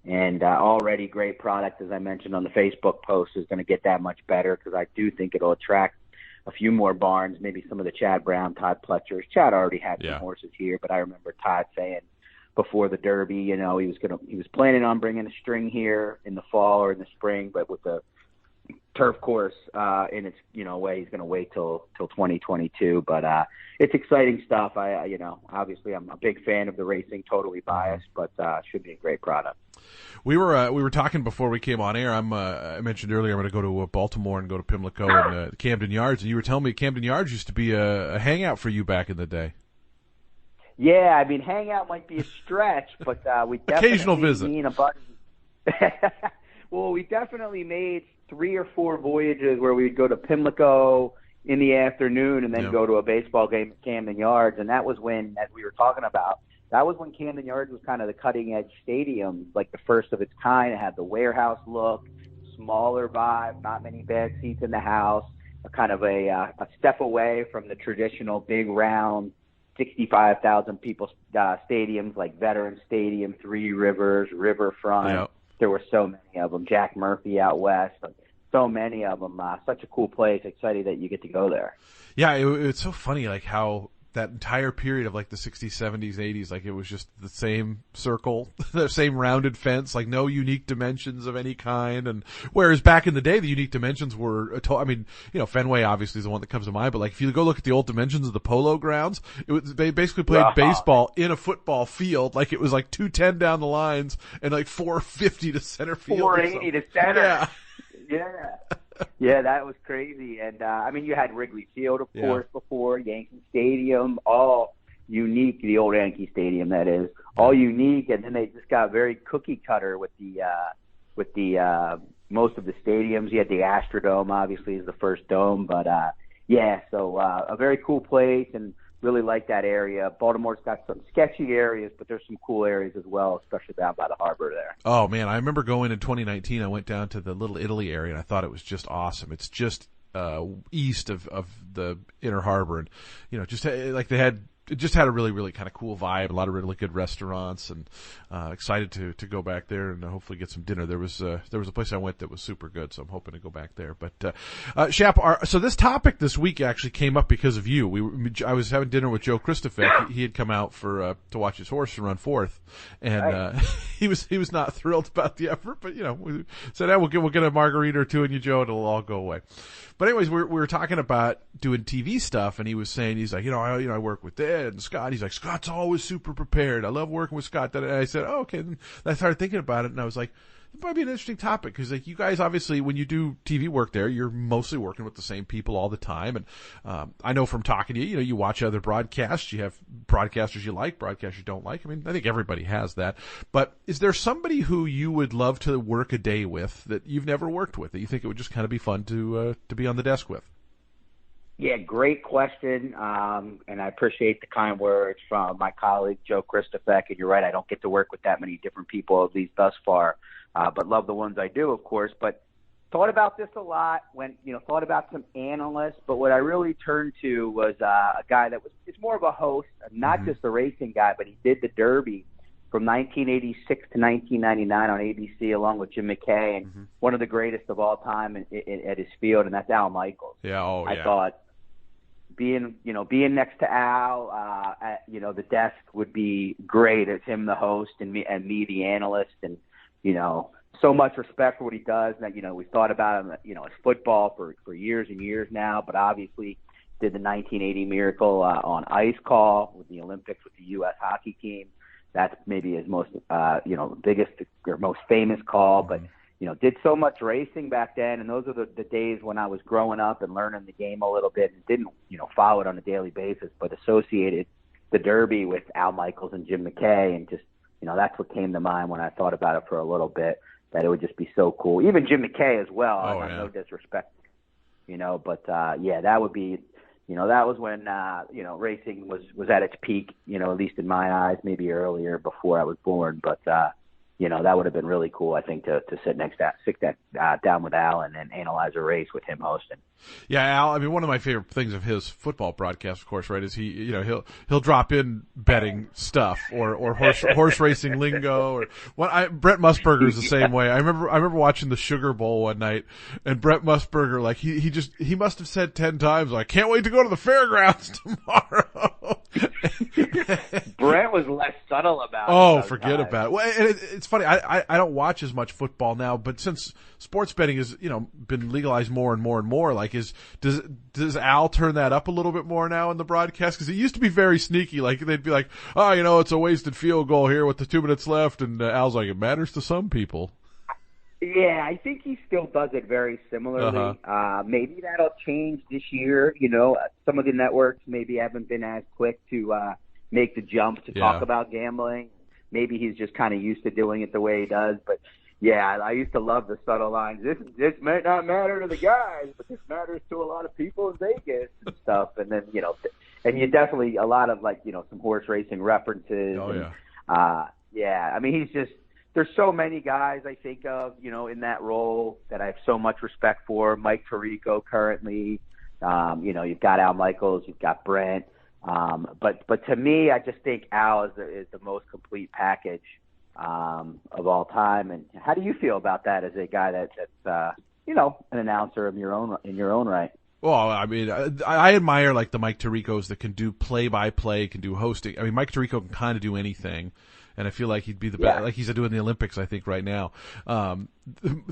And already great product, as I mentioned on the Facebook post, is going to get that much better, because I do think it'll attract a few more barns, maybe some of the Chad Brown, Todd Pletchers. Chad already had some horses here, but I remember Todd saying before the Derby, he was planning on bringing a string here in the fall or in the spring, but with the turf course in its way, he's going to wait till 2022. But it's exciting stuff. Obviously I'm a big fan of the racing, totally biased, but should be a great product. We were talking before we came on air. I mentioned earlier I'm going to go to Baltimore and go to Pimlico and Camden Yards, and you were telling me Camden Yards used to be a hangout for you back in the day. Yeah, I mean, hangout might be a stretch, but we definitely occasional visit. Well, we definitely made 3 or 4 voyages where we'd go to Pimlico in the afternoon and then go to a baseball game at Camden Yards, and that was when, as we were talking about, that was when Camden Yards was kind of the cutting-edge stadium, like the first of its kind. It had the warehouse look, smaller vibe, not many bad seats in the house. kind of a step away from the traditional big round 65,000 people stadiums like Veterans Stadium, Three Rivers, Riverfront. Yep. There were so many of them. Jack Murphy out west, so many of them. Such a cool place. Excited that you get to go there. Yeah, it's so funny, like how that entire period of like the 60s, 70s, 80s, like it was just the same circle, the same rounded fence, like no unique dimensions of any kind. And whereas back in the day, the unique dimensions were, I mean, Fenway obviously is the one that comes to mind, but like if you go look at the old dimensions of the Polo Grounds, they basically played baseball in a football field. Like it was like 210 down the lines and like 450 to center field. 480 to center. Yeah. Yeah. Yeah, that was crazy. And, I mean, you had Wrigley Field, of course, before, Yankee Stadium, all unique, the old Yankee Stadium, that is, all unique. And then they just got very cookie cutter with the most of the stadiums. You had the Astrodome, obviously, is the first dome. But, so a very cool place and really like that area. Baltimore's got some sketchy areas, but there's some cool areas as well, especially down by the harbor there. Oh, man, I remember going in 2019. I went down to the Little Italy area, and I thought it was just awesome. It's just east of the Inner Harbor. And, just like it just had a really, really kind of cool vibe, a lot of really good restaurants, and excited to go back there and hopefully get some dinner. There was a place I went that was super good, so I'm hoping to go back there. But Shap, so this topic this week actually came up because of you. I was having dinner with Joe Christopher. He had come out to watch his horse run fourth, and he was not thrilled about the effort. But we said, we'll get a margarita or two in you, Joe, and it'll all go away. But anyways, we were talking about doing TV stuff, and he was saying, he's like, I work with Ed and Scott. He's like, Scott's always super prepared. I love working with Scott. And I said, oh, okay. And I started thinking about it, and I was like, it might be an interesting topic because, like, you guys obviously, when you do TV work there, you're mostly working with the same people all the time. And I know from talking to you, you watch other broadcasts. You have broadcasters you like, broadcasters you don't like. I mean, I think everybody has that. But is there somebody who you would love to work a day with that you've never worked with that you think it would just kind of be fun to be on the desk with? Yeah, great question, and I appreciate the kind words from my colleague, Joe Christopher. And you're right, I don't get to work with that many different people, at least thus far, but love the ones I do, of course. But thought about this a lot when, thought about some analysts, but what I really turned to was a guy that is more of a host, not just a racing guy, but he did the Derby from 1986 to 1999 on ABC along with Jim McKay, and one of the greatest of all time at his field, and that's Al Michaels. Yeah, I thought being next to Al at the desk would be great as him the host and me the analyst, and so much respect for what he does. And we thought about him, as football for years and years now, but obviously did the 1980 miracle on ice call with the Olympics with the U.S. hockey team. That's maybe his most biggest or most famous call, but did so much racing back then, and those are the days when I was growing up and learning the game a little bit and didn't, follow it on a daily basis, but associated the Derby with Al Michaels and Jim McKay, and just, that's what came to mind when I thought about it for a little bit, that it would just be so cool. Even Jim McKay as well. Oh, no disrespect, but that would be, that was when, racing was at its peak, at least in my eyes, maybe earlier before I was born, but, that would have been really cool, I think, to sit down with Al and then analyze a race with him hosting. Yeah, Al. I mean, one of my favorite things of his football broadcast, of course, right, is he'll drop in betting stuff or horse racing lingo or Brett Musburger's the same way. I remember watching the Sugar Bowl one night, and Brett Musburger, like he must have said 10 times, I can't wait to go to the fairgrounds tomorrow. Brett was less subtle about it. Oh, forget about it. Well, and it's funny. I don't watch as much football now, but since sports betting has been legalized more and more and more, like does Al turn that up a little bit more now in the broadcast? Because it used to be very sneaky. Like they'd be like, it's a wasted field goal here with the 2 minutes left, and Al's like, it matters to some people. Yeah, I think he still does it very similarly. Maybe that'll change this year. Some of the networks maybe haven't been as quick to make the jump to talk about gambling. Maybe he's just kind of used to doing it the way he does. But, yeah, I used to love the subtle lines. This may not matter to the guys, but this matters to a lot of people in Vegas and stuff. And then, and you definitely a lot of, some horse racing references. Oh, and, yeah. I mean, he's just there's so many guys I think of, in that role that I have so much respect for. Mike Tirico currently, you've got Al Michaels, you've got Brent. But to me, I just think Al is the most complete package of all time. And how do you feel about that as a guy that's an announcer in your own right? Well, I mean, I admire like the Mike Tiricos that can do play-by-play, can do hosting. I mean, Mike Tirico can kind of do anything, and I feel like he'd be the best, like he's doing the Olympics, I think, right now. The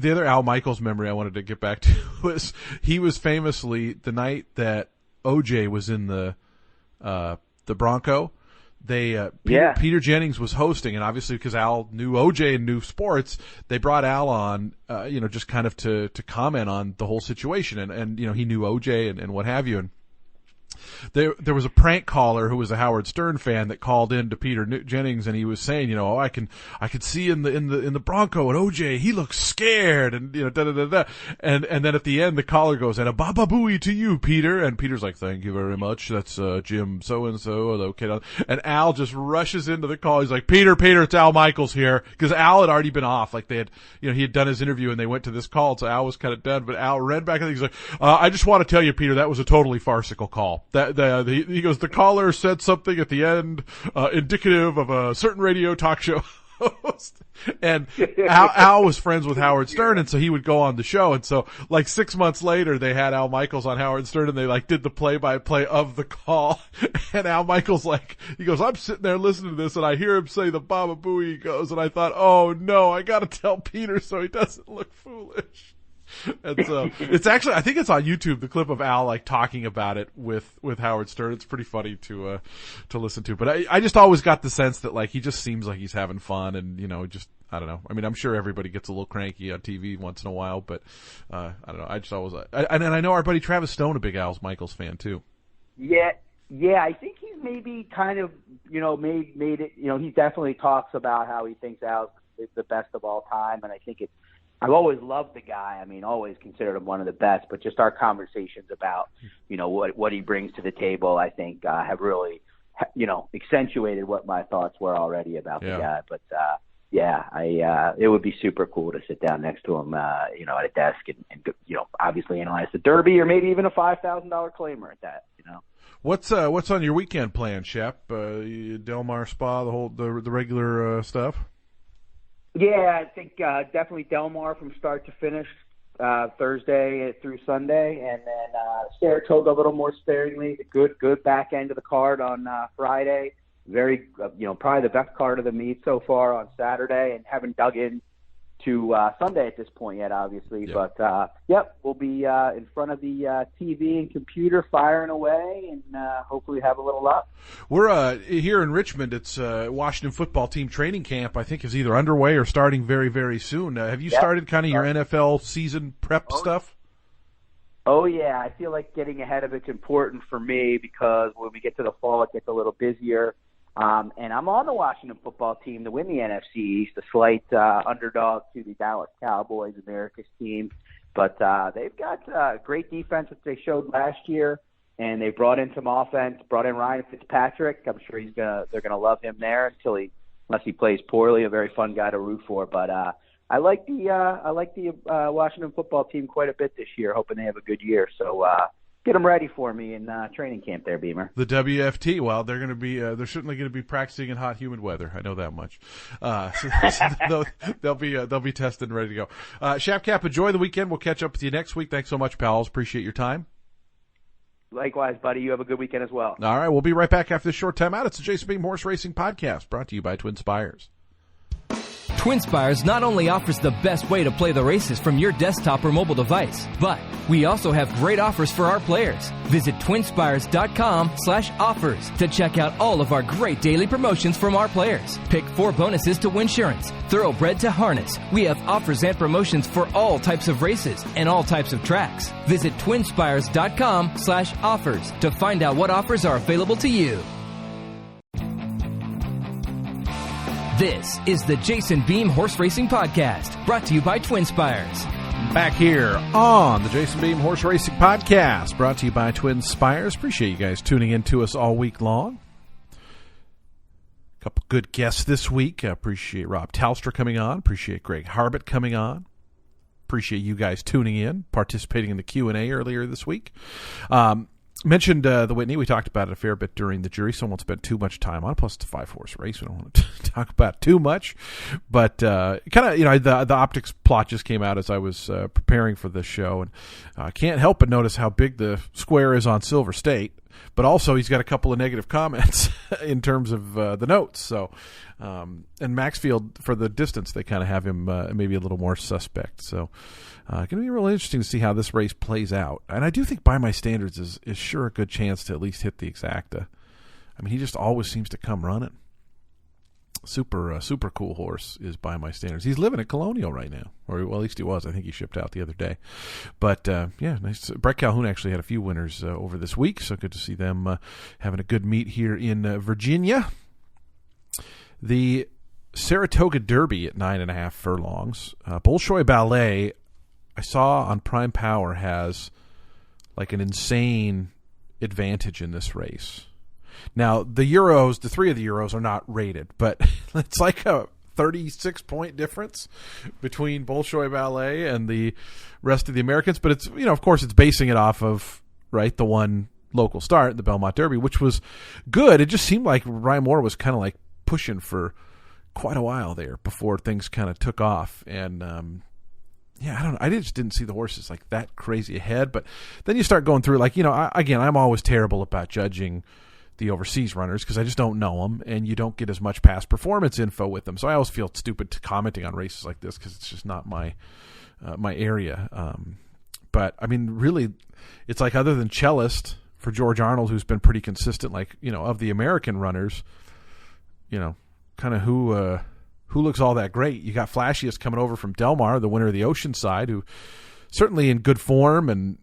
other Al Michaels memory I wanted to get back to was he was famously the night that OJ was in the Bronco. Peter Jennings was hosting, and obviously because Al knew OJ and knew sports, they brought Al on, just kind of to comment on the whole situation, and he knew OJ and what have you. And there was a prank caller who was a Howard Stern fan that called in to Peter Jennings, and he was saying, I could see in the Bronco and OJ, he looks scared, and and then at the end the caller goes, and a baba booey to you, Peter, and Peter's like, thank you very much, that's Jim so and so, okay, and Al just rushes into the call. He's like, Peter, it's Al Michaels here, because Al had already been off, like they had, he had done his interview and they went to this call, so Al was kind of done, but Al read back and he's like, I just want to tell you, Peter, that was a totally farcical call. He goes, the caller said something at the end indicative of a certain radio talk show host. And Al was friends with Howard Stern, and so he would go on the show. And so, like 6 months later, they had Al Michaels on Howard Stern, and they like did the play-by-play of the call. And Al Michaels he goes, I'm sitting there listening to this, and I hear him say the Baba Booey goes, and I thought, oh no, I got to tell Peter so he doesn't look foolish. And so it's actually, I think it's on YouTube, the clip of Al like talking about it with Howard Stern. It's pretty funny to listen to. But I just always got the sense that like he just seems like he's having fun, and just I don't know. I mean, I'm sure everybody gets a little cranky on TV once in a while, but I don't know. I just always and I know our buddy Travis Stone, a big Al Michaels fan too. Yeah. I think he's maybe kind of made it. He definitely talks about how he thinks Al is the best of all time, and I think it's. I've always loved the guy. I mean, always considered him one of the best. But just our conversations about, what he brings to the table, I think, have really, accentuated what my thoughts were already about the guy. But it would be super cool to sit down next to him, at a desk and obviously analyze the Derby or maybe even a $5,000 claimer at that. What's on your weekend plan, Shep? Del Mar Spa, the regular stuff. Yeah, I think definitely Del Mar from start to finish, Thursday through Sunday, and then Saratoga a little more sparingly. The good back end of the card on Friday. Very, probably the best card of the meet so far on Saturday, and haven't dug in to Sunday at this point yet, obviously. Yep. But we'll be in front of the TV and computer firing away, and hopefully have a little luck. We're here in Richmond. It's Washington football team training camp. I think is either underway or starting very, very soon. Have you started kind of your NFL season prep stuff? Oh yeah, I feel like getting ahead of it's important for me because when we get to the fall, it gets a little busier. And I'm on the Washington football team to win the NFC East, a slight underdog to the Dallas Cowboys, America's team. But they've got great defense that they showed last year, and they brought in some offense, brought in Ryan Fitzpatrick. I'm sure they're gonna love him there unless he plays poorly. A very fun guy to root for. But I like the Washington football team quite a bit this year, hoping they have a good year. So get them ready for me in training camp there, Beamer. The WFT. Well, they're going to be they're certainly going to be practicing in hot, humid weather. I know that much. So they'll be tested and ready to go. Shapcap, enjoy the weekend. We'll catch up with you next week. Thanks so much, pals. Appreciate your time. Likewise, buddy. You have a good weekend as well. All right, we'll be right back after this short time out. It's the Jason Beam Horse Racing Podcast, brought to you by Twin Spires. Twin Spires not only offers the best way to play the races from your desktop or mobile device, but we also have great offers for our players. Visit twinspires.com/offers to check out all of our great daily promotions from our players. Pick 4 bonuses to Winsurance, Thoroughbred to Harness. We have offers and promotions for all types of races and all types of tracks. Visit twinspires.com/offers to find out what offers are available to you. This is the Jason Beam Horse Racing Podcast, brought to you by Twin Spires. Back here on the Jason Beam Horse Racing Podcast, brought to you by Twin Spires. Appreciate you guys tuning in to us all week long. A couple good guests this week. I appreciate Rob Talstra coming on. Appreciate Greg Harbert coming on. Appreciate you guys tuning in, participating in the Q&A earlier this week. Mentioned the Whitney. We talked about it a fair bit during the jury, so I won't spend too much time on it. Plus, it's a 5-horse race. We don't want to talk about too much. But kind of, the optics plot just came out as I was preparing for this show. And I can't help but notice how big the square is on Silver State. But also, he's got a couple of negative comments in terms of the notes. So, and Maxfield, for the distance, they kind of have him maybe a little more suspect. So, going to be really interesting to see how this race plays out. And I do think By My Standards is sure a good chance to at least hit the exacta. I mean, he just always seems to come running. Super cool horse is By My Standards. He's living at Colonial right now, or well, at least he was. I think he shipped out the other day. But yeah, nice. Brett Calhoun actually had a few winners over this week, so good to see them having a good meet here in Virginia. The Saratoga Derby at 9.5 furlongs. Bolshoi Ballet, I saw on Prime Power, has like an insane advantage in this race. Now, the Euros, the three of the Euros are not rated, but it's like a 36-point difference between Bolshoi Ballet and the rest of the Americans. But it's, of course, it's basing it off of, right, the one local start, the Belmont Derby, which was good. It just seemed like Ryan Moore was kind of like pushing for quite a while there before things kind of took off. And, yeah, I don't know. I just didn't see the horses like that crazy ahead. But then you start going through, like, I'm always terrible about judging the overseas runners because I just don't know them, and you don't get as much past performance info with them. So I always feel stupid commenting on races like this because it's just not my area. But I mean, really, it's like other than Cellist for George Arnold, who's been pretty consistent, like, of the American runners, kind of who looks all that great. You got Flashiest coming over from Del Mar, the winner of the Oceanside, who certainly in good form and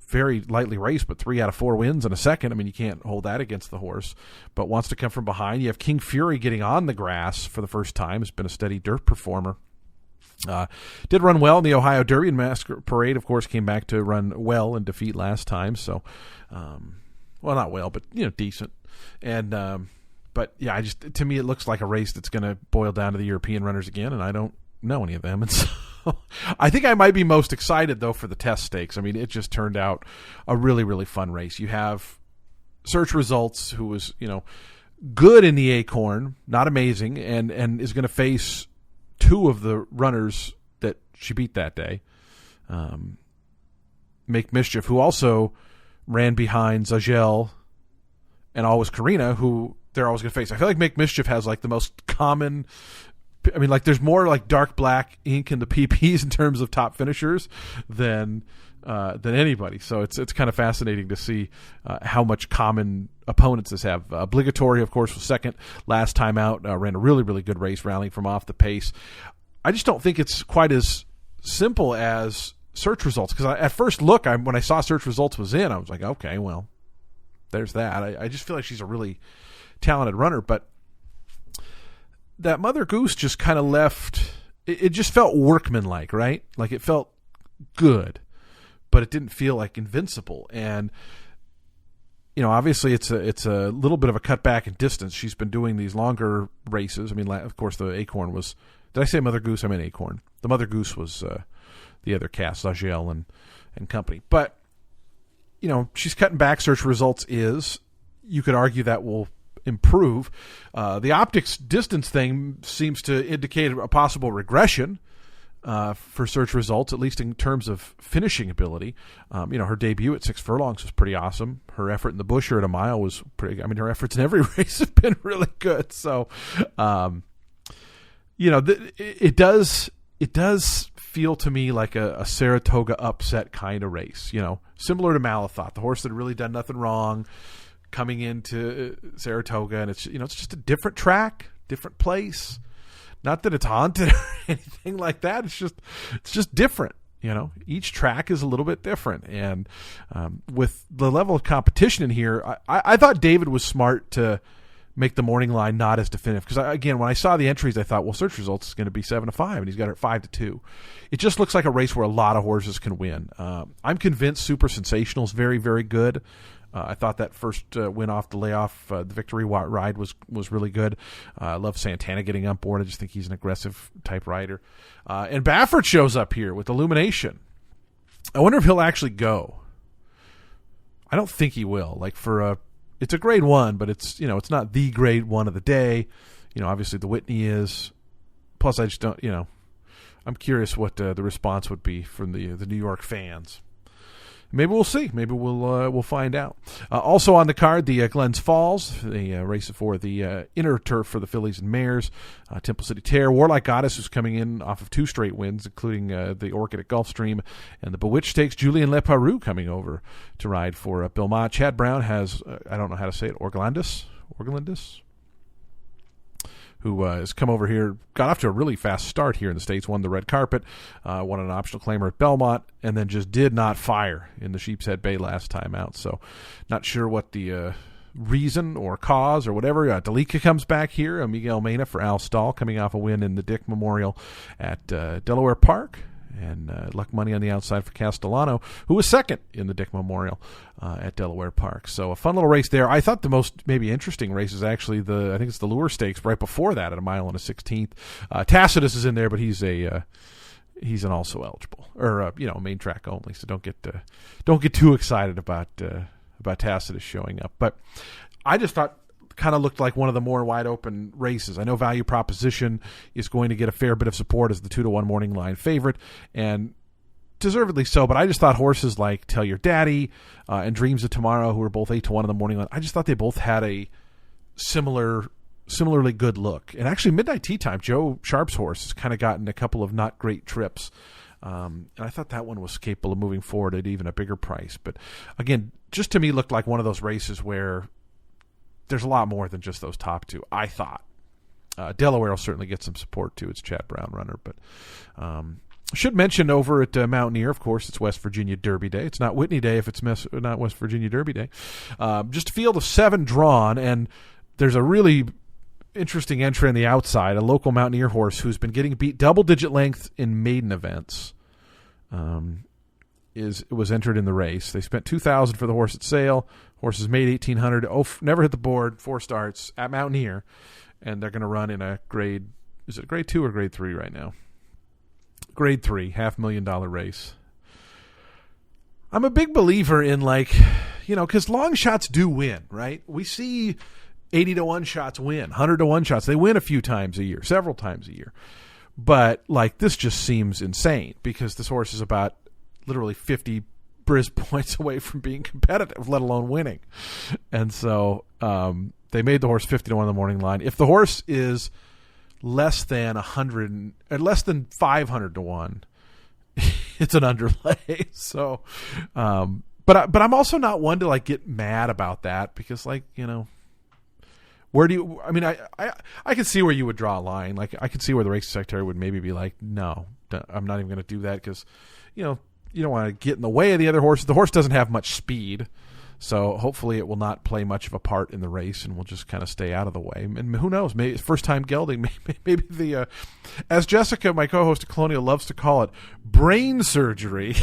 very lightly raced, but 3 out of 4 wins in a second. I mean, you can't hold that against the horse, but wants to come from behind. You have King Fury getting on the grass for the first time. Has been a steady dirt performer. Did run well in the Ohio Derby, and Masquerade, of course, came back to run well in defeat last time. So, well, not well, but, decent. And, but yeah, to me, it looks like a race that's going to boil down to the European runners again, and I don't know any of them. And so I think I might be most excited, though, for the test stakes. I mean, it just turned out a really, really fun race. You have Search Results, who was, good in the Acorn, not amazing, and is going to face 2 of the runners that she beat that day. Make Mischief, who also ran behind Zagel and Always Karina, who they're always going to face. I feel like Make Mischief has like the most common. I mean, like, there's more like dark black ink in the PPs in terms of top finishers than anybody. So it's kind of fascinating to see how much common opponents this have. Obligatory, of course, was second last time out. Ran a really, really good race, rallying from off the pace. I just don't think it's quite as simple as Search Results, because at first look, when I saw Search Results was in, I was like, okay, well, there's that. I just feel like she's a really talented runner, but that Mother Goose just kind of left. It just felt workmanlike, right? Like, it felt good, but it didn't feel like invincible. And obviously it's a little bit of a cutback in distance. She's been doing these longer races. I mean, of course, the Acorn was. Did I say Mother Goose? I meant Acorn. The Mother Goose was the other cast, Zagel and company. But she's cutting back. Search Results is. You could argue that will improve. The optics distance thing seems to indicate a possible regression for Search Results, at least in terms of finishing ability. Her debut at 6 furlongs was pretty awesome. Her effort in the Busher at a mile was pretty. I mean, her efforts in every race have been really good. So, it does feel to me like a Saratoga upset kind of race. Similar to Malathaat, the horse that had really done nothing wrong, coming into Saratoga, and it's just a different track, different place. Not that it's haunted or anything like that. It's just different. Each track is a little bit different, and with the level of competition in here, I thought David was smart to make the morning line not as definitive, because again, when I saw the entries, I thought, well, Search Results is going to be 7-5, and he's got her at 5-2. It just looks like a race where a lot of horses can win. I'm convinced Super Sensational is very, very good. I thought that first win off the layoff, the victory ride was really good. I love Santana getting on board. I just think he's an aggressive type rider. And Baffert shows up here with Illumination. I wonder if he'll actually go. I don't think he will. It's a grade 1, but it's not the grade 1 of the day. Obviously the Whitney is. Plus, I just don't. I'm curious what the response would be from the New York fans. Maybe we'll see. Maybe we'll find out. Also on the card, the Glens Falls, the race for the inner turf for the fillies and mares. Temple City Terror, Warlike Goddess, who's coming in off of 2 straight wins, including the Orchid at Gulfstream, and the Bewitched Stakes. Julien Leparoux coming over to ride for Belmont. Chad Brown has, I don't know how to say it, Orgelandis, who has come over here, got off to a really fast start here in the States, won the red carpet, won an optional claimer at Belmont, and then just did not fire in the Sheep's Head Bay last time out. So not sure what the reason or cause or whatever. Delika comes back here. Miguel Mena for Al Stahl, coming off a win in the Dick Memorial at Delaware Park. And luck money on the outside for Castellano, who was second in the Dick Memorial at Delaware Park. So a fun little race there. I thought the most maybe interesting race is actually I think it's the Lure Stakes right before that at 1 mile and a 16th. Tacitus is in there, but he's an also eligible or main track only. So don't get too excited about Tacitus showing up. But I just thought. Kind of looked like one of the more wide open races. I know Value Proposition is going to get a fair bit of support as the 2-1 morning line favorite, and deservedly so. But I just thought horses like Tell Your Daddy and Dreams of Tomorrow, who are both 8-1 in the morning line, I just thought they both had a similarly good look. And actually, Midnight Tea Time, Joe Sharp's horse, has kind of gotten a couple of not great trips. And I thought that one was capable of moving forward at even a bigger price. But again, just to me looked like one of those races where there's a lot more than just those top 2, I thought. Delaware will certainly get some support, too. It's Chad Brown runner. But should mention over at Mountaineer, of course, it's West Virginia Derby Day. It's not Whitney Day if it's not West Virginia Derby Day. Just a field of 7 drawn, and there's a really interesting entry on the outside, a local Mountaineer horse who's been getting beat double-digit length in maiden events. Was entered in the race. They spent $2,000 for the horse at sale. Horses made $1,800. Never hit the board. 4 starts at Mountaineer, and they're going to run in a grade. Is it grade 2 or grade 3 right now? Grade 3, $500,000 race. I'm a big believer in because long shots do win, right? We see 80-1 shots win, 100-1 shots. They win a few times a year, several times a year. But this just seems insane because this horse is about literally 50 Briz points away from being competitive, let alone winning. And so they made the horse 50-1 in the morning line. If the horse is less than 100 or less than 500-1, it's an underlay. So, but I'm also not one to get mad about that because where do you? I mean, I can see where you would draw a line. I could see where the race secretary would maybe be like, no, I'm not even going to do that because you don't want to get in the way of the other horses. The horse doesn't have much speed, so hopefully it will not play much of a part in the race and will just kind of stay out of the way. And who knows? Maybe it's first time gelding. Maybe the, as Jessica, my co-host at Colonial, loves to call it, brain surgery.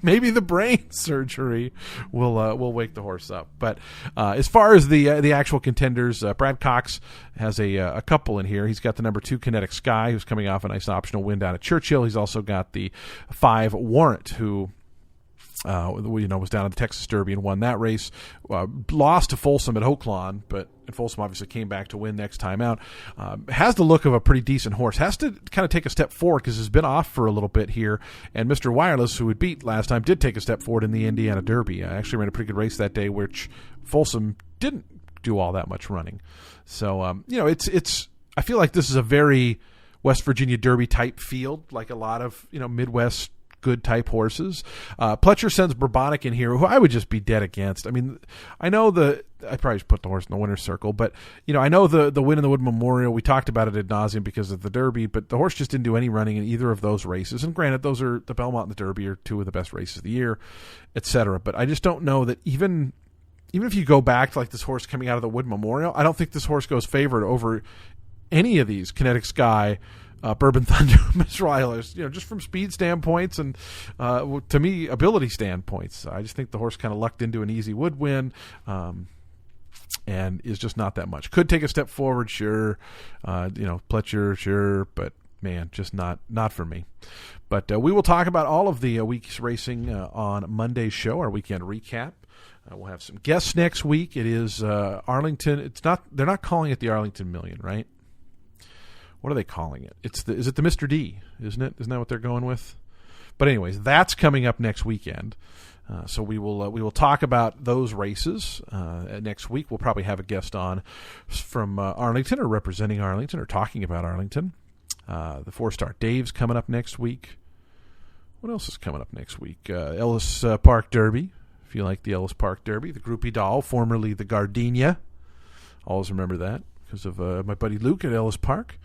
Maybe the brain surgery will wake the horse up. But as far as the actual contenders, Brad Cox has a couple in here. He's got the number 2 Kinetic Sky, who's coming off a nice optional win down at Churchill. He's also got the 5 Warrant, who was down at the Texas Derby and won that race. Lost to Folsom at Oaklawn, but Folsom obviously came back to win next time out. Has the look of a pretty decent horse. Has to kind of take a step forward because has been off for a little bit here. And Mr. Wireless, who had beat last time, did take a step forward in the Indiana Derby. Actually ran a pretty good race that day, which Folsom didn't do all that much running. So, it's. I feel like this is a very West Virginia Derby type field, like a lot of Midwest good type horses. Pletcher sends Bourbonic in here, who I would just be dead against. I mean, I know I probably should put the horse in the winner's circle, but I know the win in the Wood Memorial, we talked about it ad nauseum because of the Derby, but the horse just didn't do any running in either of those races. And granted, those are the Belmont and the Derby are 2 of the best races of the year, etc. But I just don't know that even if you go back to this horse coming out of the Wood Memorial, I don't think this horse goes favored over any of these, Kinetic Sky, Bourbon Thunder, Mr. Eilers, just from speed standpoints and to me, ability standpoints. I just think the horse kind of lucked into an easy wood win. And is just not that much. Could take a step forward, sure. Pletcher, sure, but man, just not for me. But we will talk about all of the week's racing on Monday's show, our weekend recap. We'll have some guests next week. It is Arlington. They're not calling it the Arlington Million, right? What are they calling it? Is it the Mr. D? Isn't it? Isn't that what they're going with? But anyways, that's coming up next weekend. So we will talk about those races next week. We'll probably have a guest on from Arlington or representing Arlington or talking about Arlington. The 4-star Dave's coming up next week. What else is coming up next week? Ellis Park Derby, if you like the Ellis Park Derby. The Groupie Doll, formerly the Gardenia. Always remember that because of my buddy Luke at Ellis Park.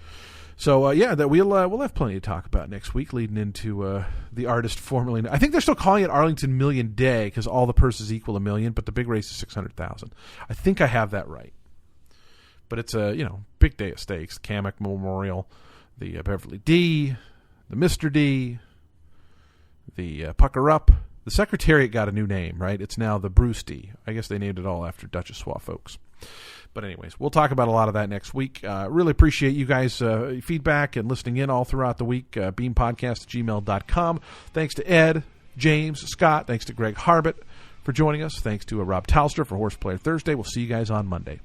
So, that we'll have plenty to talk about next week leading into the artist formerly. I think they're still calling it Arlington Million Day because all the purses equal $1 million, but the big race is $600,000. I think I have that right. But it's a, big day of stakes. Kamak Memorial, the Beverly D, the Mr. D, the Pucker Up. The Secretariat got a new name, right? It's now the Bruce D. I guess they named it all after Duchess Swaff Oaks. But anyways, we'll talk about a lot of that next week. Really appreciate you guys' feedback and listening in all throughout the week. beampodcast@gmail.com. Thanks to Ed, James, Scott. Thanks to Greg Harbett for joining us. Thanks to Rob Talster for Horse Player Thursday. We'll see you guys on Monday.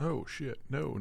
Oh, shit. No.